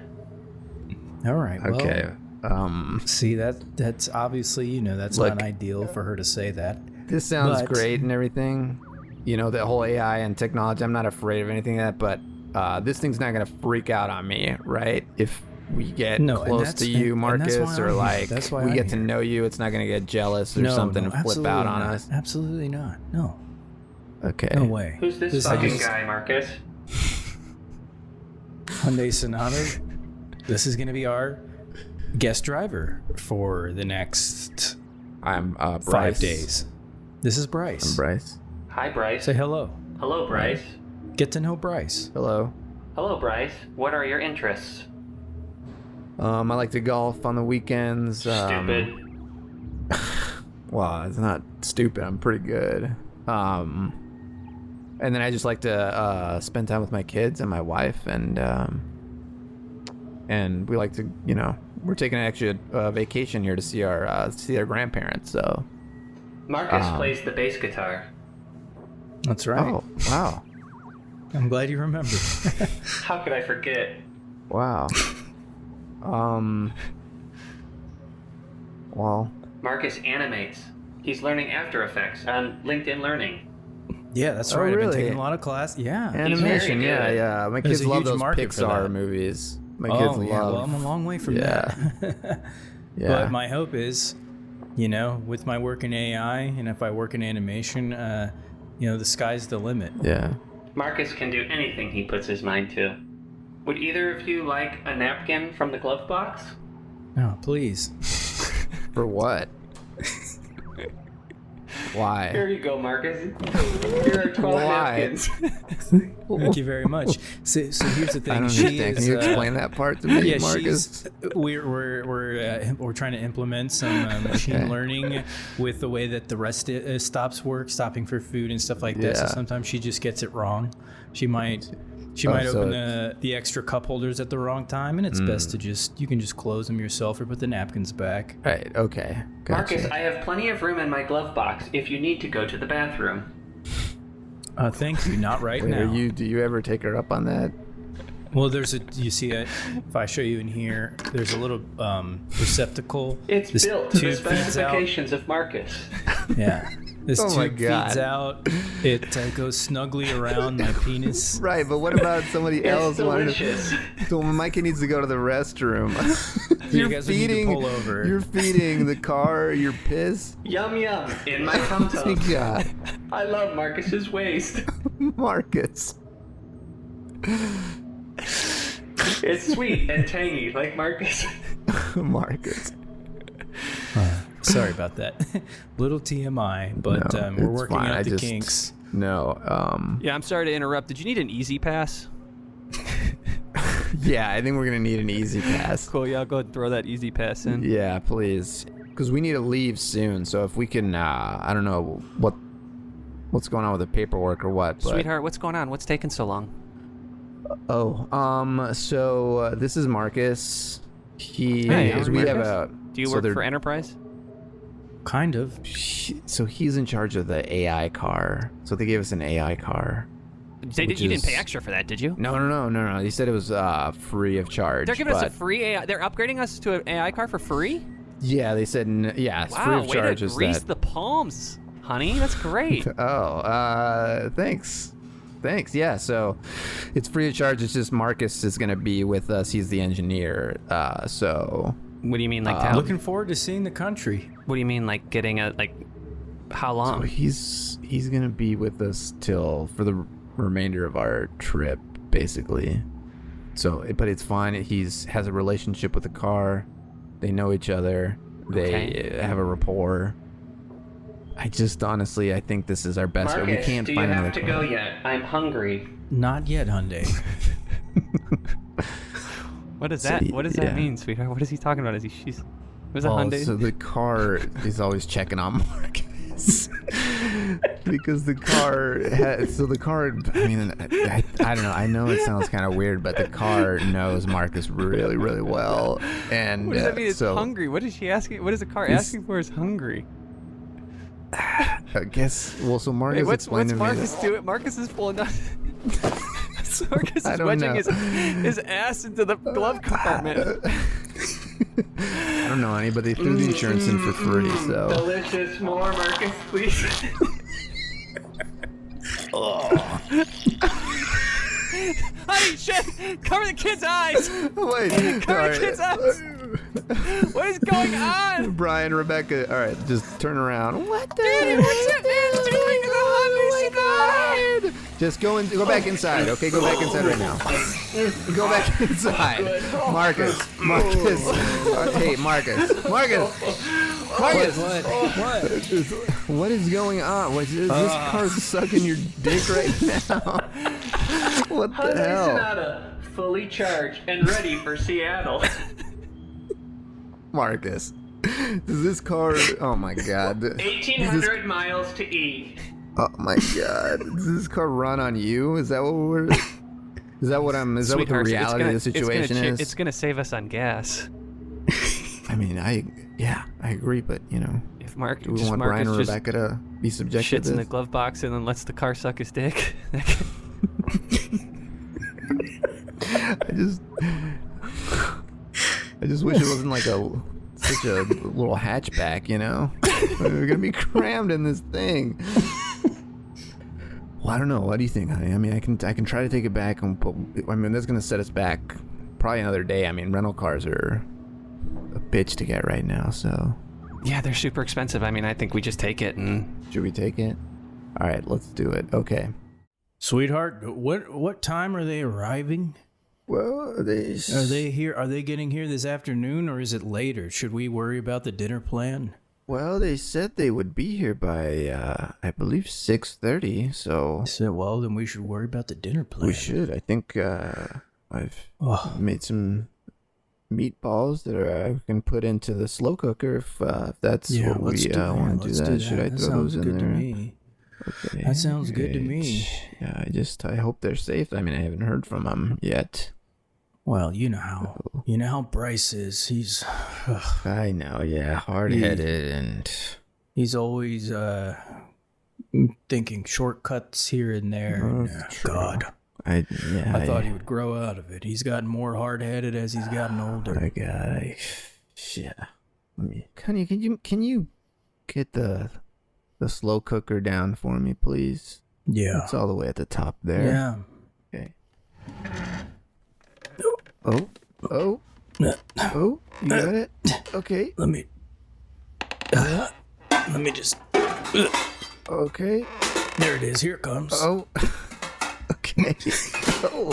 All right. Well, Okay. See, that's obviously, that's Look, not ideal for her to say that. This sounds But- great and everything. The whole AI and technology, I'm not afraid of anything like that, but this thing's not going to freak out on me, right? If we get close to you, Marcus, or like we get to know you, it's not going to get jealous or something and flip out on us. Absolutely not. No. Okay. No way. Who's this fucking guy, Marcus? Hyundai Sonata. This is going to be our guest driver for the next I'm Bryce. 5 days. This is Bryce. I'm Bryce. Hi, Bryce. Say hello. Hello, Bryce. Get to know Bryce. Hello. Hello, Bryce. What are your interests? I like to golf on the weekends. Stupid. Well, it's not stupid. I'm pretty good. And then I just like to spend time with my kids and my wife, and we like to, we're taking an extra vacation here to see our grandparents. So Marcus plays the bass guitar. That's right. Oh, wow. I'm glad you remembered. How could I forget? Wow. Well, Marcus animates. He's learning After Effects on LinkedIn Learning. Yeah, that's Oh, right. I've really? been taking a lot of class. Yeah. animation. very good. Yeah. My There's kids a love huge those market for Pixar that. movies. My kids love. Well, I'm a long way from Yeah. that. Yeah. But my hope is, with my work in AI and if I work in animation, the sky's the limit. Yeah. Marcus can do anything he puts his mind to. Would either of you like a napkin from the glove box? No, please. For what? Why? Here you go, Marcus. Here are 12 Why? napkins. Thank you very much. So here's the thing. I don't She understand. Can is, you explain that part to me, Yeah, Marcus? we're trying to implement some machine learning with the way that the rest stops work, stopping for food and stuff like that. So Yeah. sometimes she just gets it wrong. She might so open the extra cup holders at the wrong time, and it's best to you can just close them yourself or put the napkins back. Right. Okay. Gotcha. Marcus, I have plenty of room in my glove box if you need to go to the bathroom. Thank you. Not right Wait, now. do you ever take her up on that? Well, you see it. If I show you in here, there's a little receptacle. It's This built to the tube feeds out. specifications of Marcus. Yeah. This Oh my tube God. feeds out. It goes snugly around my penis. Right, but what about somebody else It's wanting delicious. to? So when Mikey needs to go to the restroom, You guys would need to pull over. You're feeding the car your piss. Yum yum in my tum tum. God, I love Marcus's waist. Marcus. It's sweet and tangy like Marcus. Marcus. Sorry about that. Little TMI, but No, we're it's working fine. out the kinks. No. Yeah, I'm sorry to interrupt. Did you need an easy pass? Yeah, I think we're gonna need an easy pass. Cool, yeah, I'll go ahead and throw that easy pass in. Yeah, please, because we need to leave soon. So if we can, I don't know what's going on with the paperwork or what. But, Sweetheart, what's going on? What's taking so long? So this is Marcus. Hey, We Marcus. have a. Do you so work they're- for Enterprise? Kind of. So he's in charge of the AI car. So they gave us an AI car. You Which didn't pay is- extra for that, did you? No. He said it was free of charge. They're giving us a but- free AI. They're upgrading us to an AI car for free? Yeah, they said it's free Wow, of way charge. to Is grease that? the palms, honey. That's great. Thanks. Yeah, so it's free of charge. It's just Marcus is gonna be with us. He's the engineer. So What do you mean, like, how? Looking forward to seeing the country. What do you mean, like, getting a, like, how long? he's gonna be with us for the remainder of our trip, basically. So, but it's fine. Has a relationship with the car. They know each other. They have a rapport. I just honestly, I think this is our best. Marcus, we can't do you find have another to car. go yet? I'm hungry. Not yet, Hyundai. What does So, that? What does yeah. that mean, sweetheart? What is he talking about? Was a Well, Hyundai? so the car is always checking on Marcus because the car. I mean, I don't know. I know it sounds kind of weird, but the car knows Marcus really, really well. And What does that mean? It's so hungry. What is she asking? What is the car It's- asking for? Is hungry. I guess. Well, so Marcus Hey, what's explained to me. Marcus doing? Marcus is pulling out. Marcus I is don't wedging know. his ass into the glove compartment. don't know any, but they threw the insurance in for free, so. Delicious. More, Marcus, please. Honey, shit! Cover the kid's eyes! Wait, Cover the kid's eyes! What is going on? Brian, Rebecca, all right, just turn around. What the? Daddy, what's that man doing? Oh my God! Just go back inside, okay? Go back inside right now. Go back inside. Marcus. Hey, Marcus. What? What is going on? Is this car sucking your dick right now? What the hell? Sonata, fully charged and ready for Seattle. Marcus, does this car? Oh my God. 1,800 miles to E. Oh my God. Does this car run on you? Is that what we're? Is that what I'm? Is that what the reality of the situation is? It's gonna save us on gas. I mean, I agree, but you know, If Mark, do we want Brian or Rebecca to be subject to shits this? in the glove box and then lets the car suck his dick. I just wish it wasn't like such a little hatchback, you know? We're gonna be crammed in this thing. Well, I don't know. What do you think, honey? I mean, I can try to take it back, that's gonna set us back probably another day. I mean, rental cars are a bitch to get right now, so. Yeah, they're super expensive. I mean, I think we just take it and. Should we take it? All right, let's do it. Okay. Sweetheart, what time are they arriving? Well, Are they here? Are they getting here this afternoon, or is it later? Should we worry about the dinner plan? Well, they said they would be here by, I believe 6:30. So. I said, well, then we should worry about the dinner plan. We should. I think I've made some meatballs that I can put into the slow cooker if that's what we want to do. That. Should I throw those in there? To me. Okay. That sounds good to me. Yeah, I hope they're safe. I mean, I haven't heard from them yet. Well, you know how Bryce is. He's I know, yeah, hard-headed and he's always thinking shortcuts here and there. God. I thought he would grow out of it. He's gotten more hard-headed as he's gotten older. My God, yeah. Connie, can you get the slow cooker down for me, please? Yeah. It's all the way at the top there. Yeah. Okay. Oh, you got it? Okay. Let me just. Okay. There it is. Here it comes. Oh. Okay. Oh.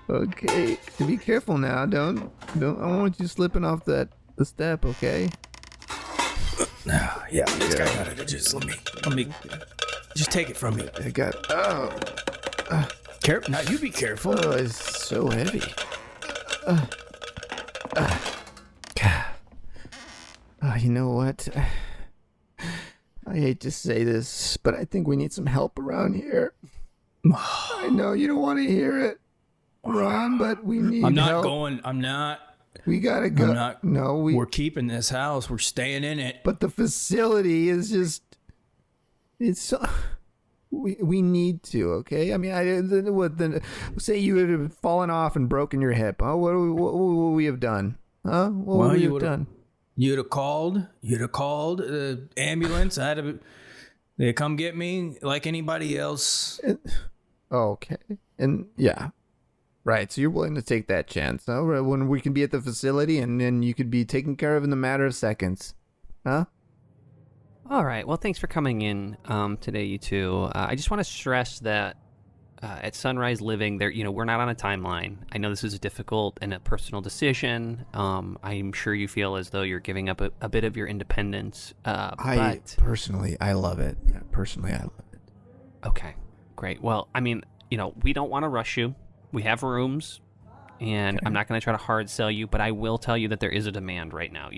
Okay. Be careful now. Don't. I don't want you slipping off the step. Okay. Yeah. I got it. Just let me. Just take it from me. I got. Oh. Careful. Now you be careful. Oh, it's so heavy. You know what? I hate to say this, but I think we need some help around here. I know you don't want to hear it, Ron, but we need help. I'm not. We gotta go. We're keeping this house. We're staying in it. But the facility is just. It's so. We need to, okay? I mean, say you had fallen off and broken your hip. Huh? What would we have done? Huh? What would we have done? You'd have called the ambulance. They come get me like anybody else. Okay. And yeah. Right. So you're willing to take that chance, huh? When we can be at the facility and then you could be taken care of in a matter of seconds. Huh? All right. Well, thanks for coming in today, you two. I just want to stress that at Sunrise Living, we're not on a timeline. I know this is a difficult and a personal decision. I'm sure you feel as though you're giving up a bit of your independence. Personally, I love it. Okay, great. Well, I mean, we don't want to rush you. We have rooms. And okay. I'm not going to try to hard sell you, but I will tell you that there is a demand right now.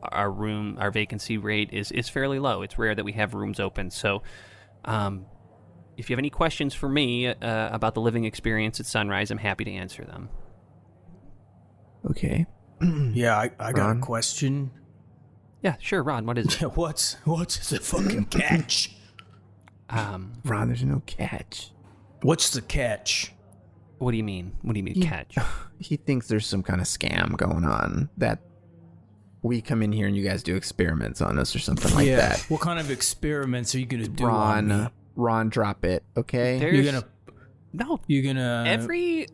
Our vacancy rate is fairly low. It's rare that we have rooms open. So if you have any questions for me about the living experience at Sunrise, I'm happy to answer them. Okay. Yeah, I got a question. Yeah, sure, Ron. What is it? What's the fucking catch? Ron, there's no catch. What's the catch? What do you mean? What do you mean catch? He thinks there's some kind of scam going on that we come in here and you guys do experiments on us or something like that. What kind of experiments are you gonna do on me? Ron, drop it, okay? You're gonna every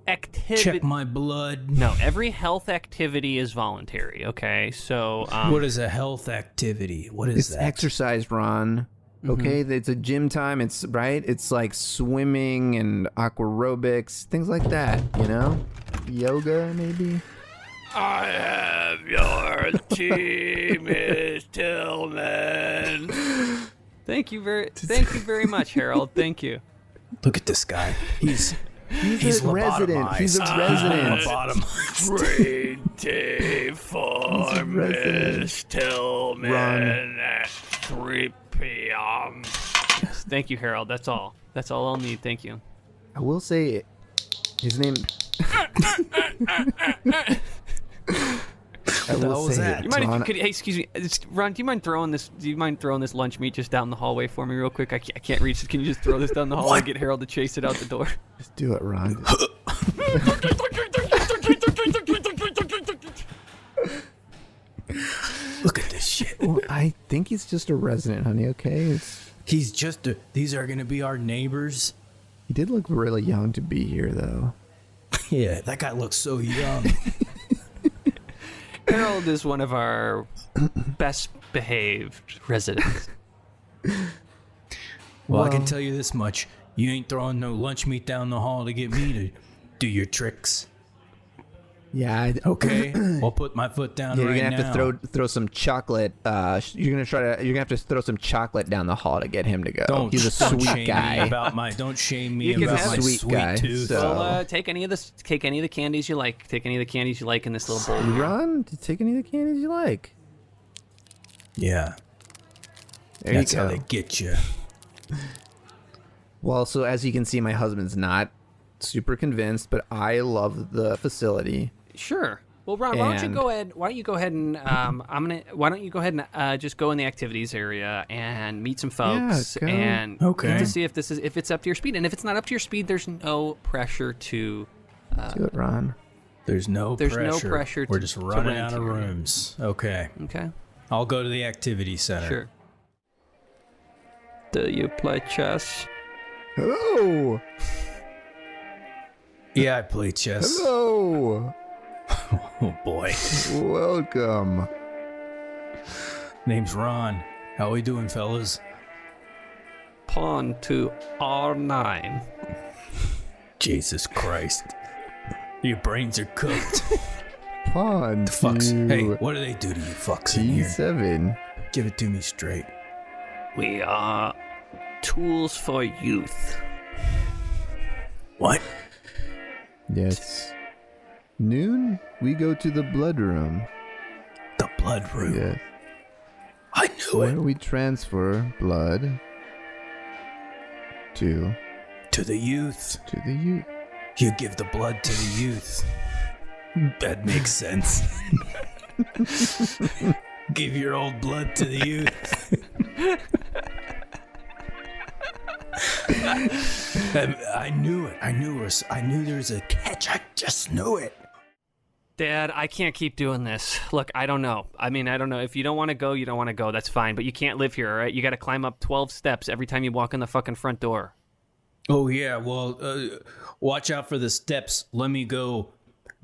activity. check my blood. No, every health activity is voluntary. Okay, so what is a health activity? What is it's that? exercise, Ron. Okay, It's a gym time. It's right. It's like swimming and aquarobics, things like that. You know, yoga maybe. I have your tea, Miss Tillman. Thank you very much, Harold. Thank you. Look at this guy. He's a resident. He's a resident. Green tea for Miss Tillman at 3 p.m. Thank you, Harold. That's all. That's all I'll need. Thank you. I will say, his name. that? You mind if you could? Hey, excuse me, Ron. Do you mind throwing this? Do you mind throwing this lunch meat just down the hallway for me, real quick? I can't reach it. Can you just throw this down the hallway and get Harold to chase it out the door? Just do it, Ron. Look at this shit. Well, I think he's just a resident, honey. Okay, He's just these are gonna be our neighbors. He did look really young to be here, though. Yeah, that guy looks so young. Harold is one of our best behaved residents. Well, I can tell you this much. You ain't throwing no lunch meat down the hall to get me to do your tricks. Yeah. Okay. I'll put my foot down right now. You're gonna have to throw some chocolate. You're gonna have to throw some chocolate down the hall to get him to go. He's a sweet guy. Don't shame me about my sweet guy, tooth. so. Well, take any of the candies you like. Take any of the candies you like in this little bowl. Ron, take any of the candies you like. Yeah. That's how they get you. Well, so as you can see, my husband's not super convinced, but I love the facility. Sure. Well, Ron, why don't you go ahead and why don't you go ahead and just go in the activities area and meet some folks and to see if it's up to your speed. And if it's not up to your speed, there's no pressure to do it, Ron. There's no pressure. We're just running out of rooms. Okay. I'll go to the activity center. Sure. Do you play chess? Hello. Yeah, I play chess. Hello. Oh boy. Welcome. Name's Ron. How we doing, fellas? Pawn to R9. Jesus Christ. Your brains are cooked. Pawn the fucks. to Hey, what do they do to you fucks in here? T7. Give it to me straight. We are tools for youth. What? Yes. Noon, we go to the blood room. The blood room? Yes. I knew it. Where we transfer blood to the youth. To the youth. You give the blood to the youth. That makes sense. Give your old blood to the youth. I knew it. I knew there was a catch. I just knew it. Dad, I can't keep doing this. Look, I don't know. I don't know. If you don't want to go, you don't want to go. That's fine. But you can't live here, all right? You got to climb up 12 steps every time you walk in the fucking front door. Oh, yeah. Well, watch out for the steps. Let me go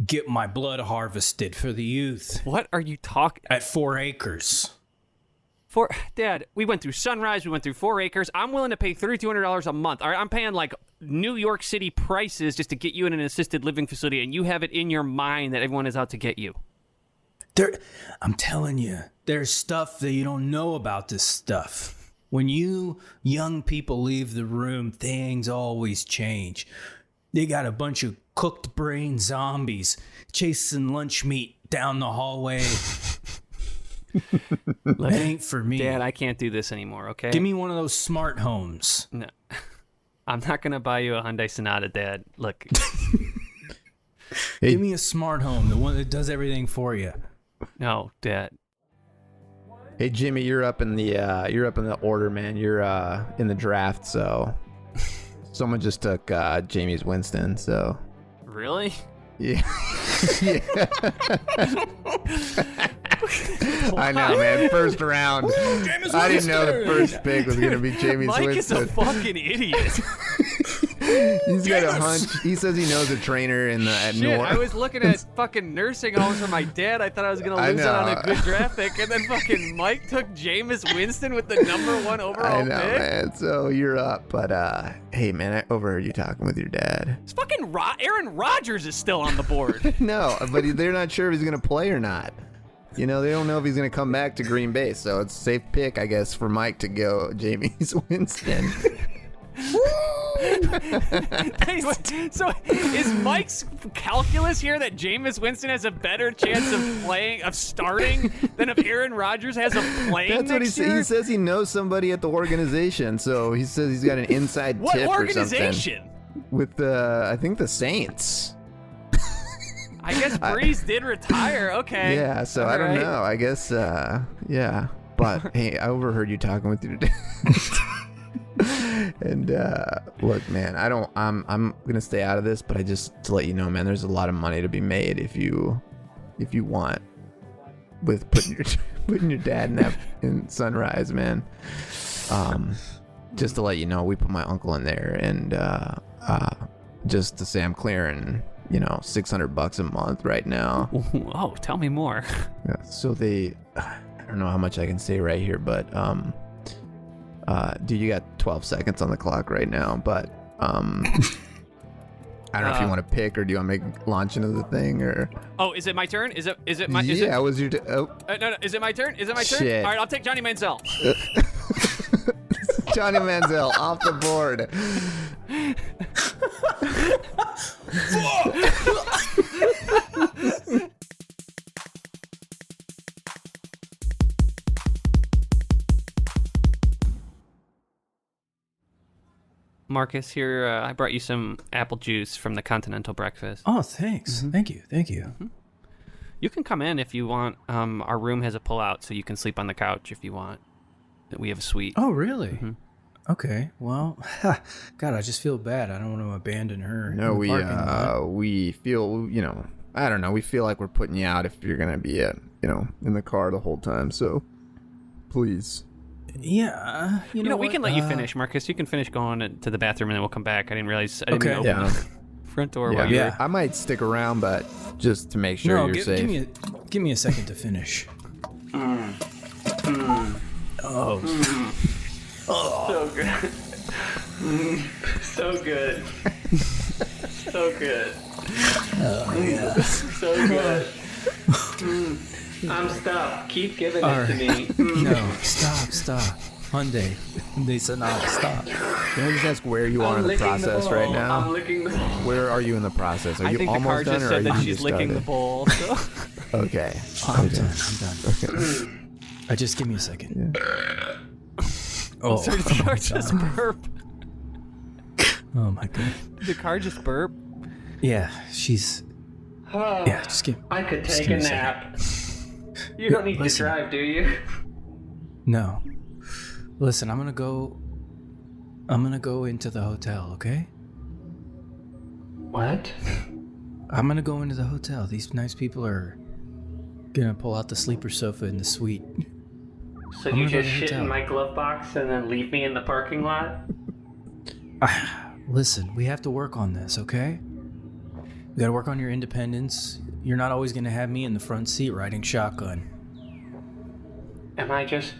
get my blood harvested for the youth. What are you talking? At 4 acres. Dad, we went through Sunrise. We went through 4 acres. I'm willing to pay $3,200 a month. All right, I'm paying like New York City prices just to get you in an assisted living facility, and you have it in your mind that everyone is out to get you. I'm telling you, there's stuff that you don't know about this stuff. When you young people leave the room, things always change. They got a bunch of cooked brain zombies chasing lunch meat down the hallway. That ain't for me. Dad, I can't do this anymore, okay? Give me one of those smart homes. No. I'm not going to buy you a Hyundai Sonata, Dad. Look. Hey. Give me a smart home, the one that does everything for you. No, Dad. Hey, Jimmy, you're up in the order, man. You're in the draft, so someone just took Jamie's Winston, so. Really? Yeah. Yeah. I know, man. First round. I didn't know the first pick was going to be Jameis Mike Winston. is a fucking idiot. He's got a hunch. He says he knows a trainer at New Shit, Orleans. I was looking at fucking nursing homes for my dad. I thought I was going to lose it on a good draft pick. And then fucking Mike took Jameis Winston with the #1 overall I know, pick. man. So you're up. But, hey, man, I overheard you talking with your dad. It's fucking Aaron Rodgers is still on the board. No, but they're not sure if he's going to play or not. You know, they don't know if he's going to come back to Green Bay. So it's a safe pick, I guess, for Mike to go Jameis Winston. So is Mike's calculus here that Jameis Winston has a better chance of starting than if Aaron Rodgers has a playing That's what he next said. year? He says he knows somebody at the organization, so he says he's got an inside What tip or organization? something. With I think the Saints. I guess Breeze did retire. Okay. Yeah, so All I don't right. know. I guess yeah. But hey, I overheard you talking with your dad. And look, man, I'm gonna stay out of this, but I just to let you know, man, there's a lot of money to be made if you want with putting your dad in Sunrise, man. Just to let you know, we put my uncle in there, and just to say I'm clearing, $600 a month right now. Oh, tell me more. Yeah, so I don't know how much I can say right here, but dude, you got 12 seconds on the clock right now, but I don't know if you want to pick or do you want to launch into the thing or. Oh, is it my turn? Is it my? Yeah, was your. No. Is it my turn? Is it my turn? Shit. All right, I'll take Johnny Manziel. Johnny Manziel off the board. Marcus, here, I brought you some apple juice from the Continental Breakfast. Oh, thanks. Mm-hmm. Thank you. You can come in if you want. Our room has a pull-out, so you can sleep on the couch if you want. We have a suite. Oh, really? Mm-hmm. Okay. Well, God, I just feel bad. I don't want to abandon her. No, in the parking lot. we feel, I don't know. We feel like we're putting you out if you're going to be, in the car the whole time. So please. Yeah. You know, we what? can let you finish, Marcus. You can finish going to the bathroom, and then we'll come back. I didn't realize. I didn't Okay. open the front door while you Yeah. were. I might stick around, but just to make sure No, you're safe. give me a second to finish. Oh. So good. So good. So good. Oh, yeah. So good. I'm stuck. Keep giving All it to me. No, stop. Hyundai Sonata, stop. Can I just ask where you are in the process right now? I'm licking the bowl. Where are you in the process? Are I you think the car almost done, just or are said you that she's just licking the started? bowl. So. Okay. I'm done. Okay. Just give me a second. Oh, So did the car just burp? oh my God. Did the car just burp? Yeah, she's. Yeah, just give. I could just take give a me nap. You don't need Listen. to drive, do you? No. Listen, I'm gonna go into the hotel, okay? What? I'm gonna go into the hotel. These nice people are gonna pull out the sleeper sofa in the suite. So I'm you gonna go just to the shit in hotel. my glove box and then leave me in the parking lot? Listen, we have to work on this, okay? We gotta work on your independence. You're not always gonna have me in the front seat riding shotgun. Am I just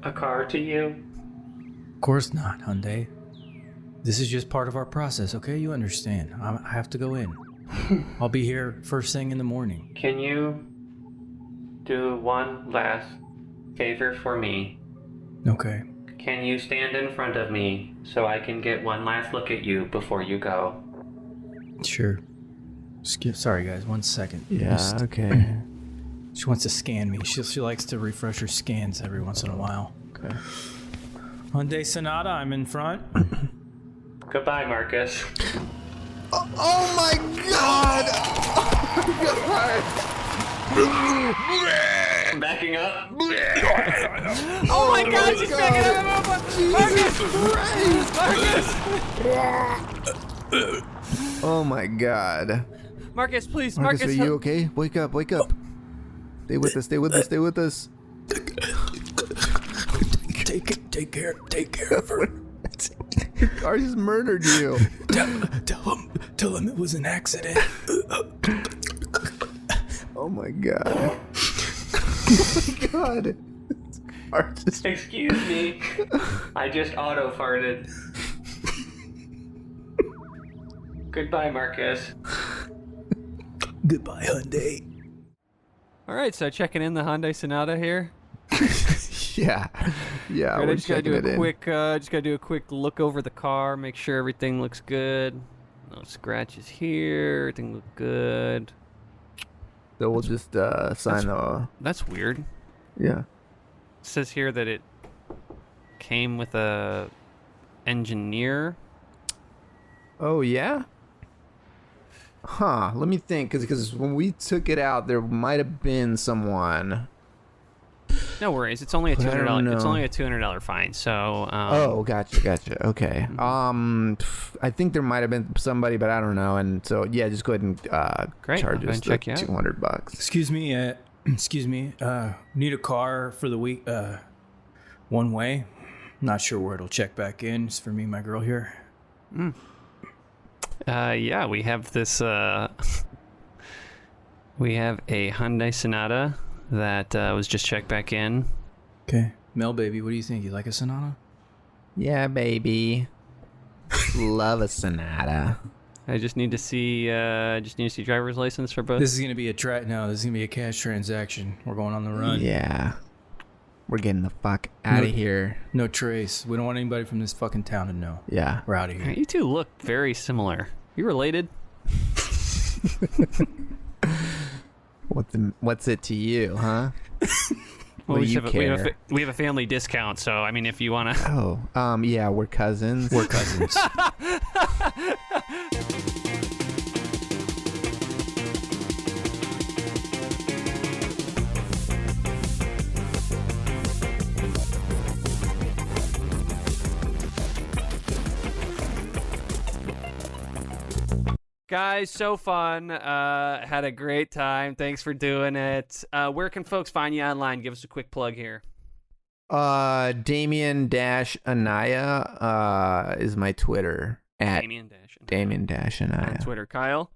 a car to you? Of course not, Hyundai. This is just part of our process, okay? You understand. I have to go in. I'll be here first thing in the morning. Can you do one last favor for me? Okay. Can you stand in front of me so I can get one last look at you before you go? Sure. Sorry, guys. 1 second. Yeah. Okay. She wants to scan me. She likes to refresh her scans every once in a while. Okay. Hyundai Sonata, I'm in front. Goodbye, Marcus. Oh my God! I'm backing up. Oh my God, she's backing up. Marcus! Oh my God. Marcus, please, Marcus, Marcus. are you okay? Wake up! Wake up! Stay with us. Stay with us. Stay with us. Take care of her. Your car just murdered you. Tell him it was an accident. Oh my god. Oh my god. Car just... Excuse me. I just auto farted. Goodbye, Marcus. Goodbye, Hyundai. All right, so checking in the Hyundai Sonata here. Yeah. Right, We're I just gotta do checking a quick look over the car, make sure everything looks good. No scratches here. Everything looks good. So we'll just sign the... That's weird. Yeah. It says here that it came with a engineer. Oh, yeah? Huh. Let me think, because when we took it out, there might have been someone... No worries. It's only a But I don't $200. It's know. only a $200 fine. So. Oh, gotcha. Okay. I think there might have been somebody, but I don't know. And so yeah, just go ahead and Great. charge I'll go us and the check you out. $200. Excuse me. Need a car for the week. One way. Not sure where it'll check back in. It's for me and my girl here. Yeah, we have this. We have a Hyundai Sonata that was just checked back in. Okay. Mel, baby, what do you think? You like a Sonata? Yeah, baby. Love a Sonata. I just need to see. Driver's license for both. This is gonna be this is gonna be a cash transaction. We're going on the run. Yeah. We're getting the fuck out of here. No trace. We don't want anybody from this fucking town to know. Yeah. We're out of here. You two look very similar. You related? What's it to you, huh? Well, What do you care? we have a family discount, so I mean, if you want to. Oh, yeah, we're cousins. We're cousins. Guys, so fun. Had a great time. Thanks for doing it. Where can folks find you online? Give us a quick plug here. Damian Anaya is my Twitter at Damian Anaya. on Twitter. Kyle?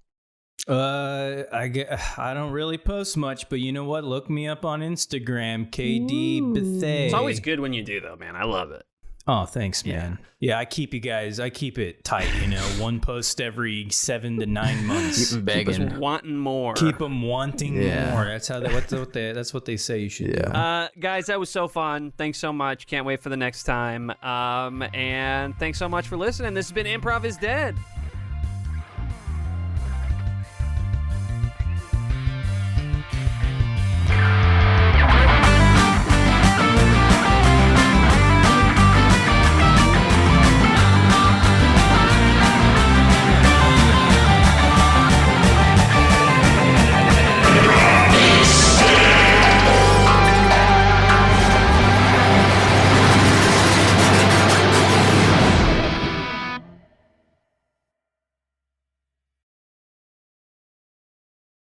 I don't really post much, but you know what? Look me up on Instagram, KD Bethea. It's always good when you do, though, man. I love it. Oh, thanks, man. Yeah, I keep it tight, one post every 7 to 9 months. Keep 'em Keep us begging. wanting more. Keep them wanting more. That's how that's what they say you should do. Guys, that was so fun. Thanks so much. Can't wait for the next time. And thanks so much for listening. This has been Improv is Dead.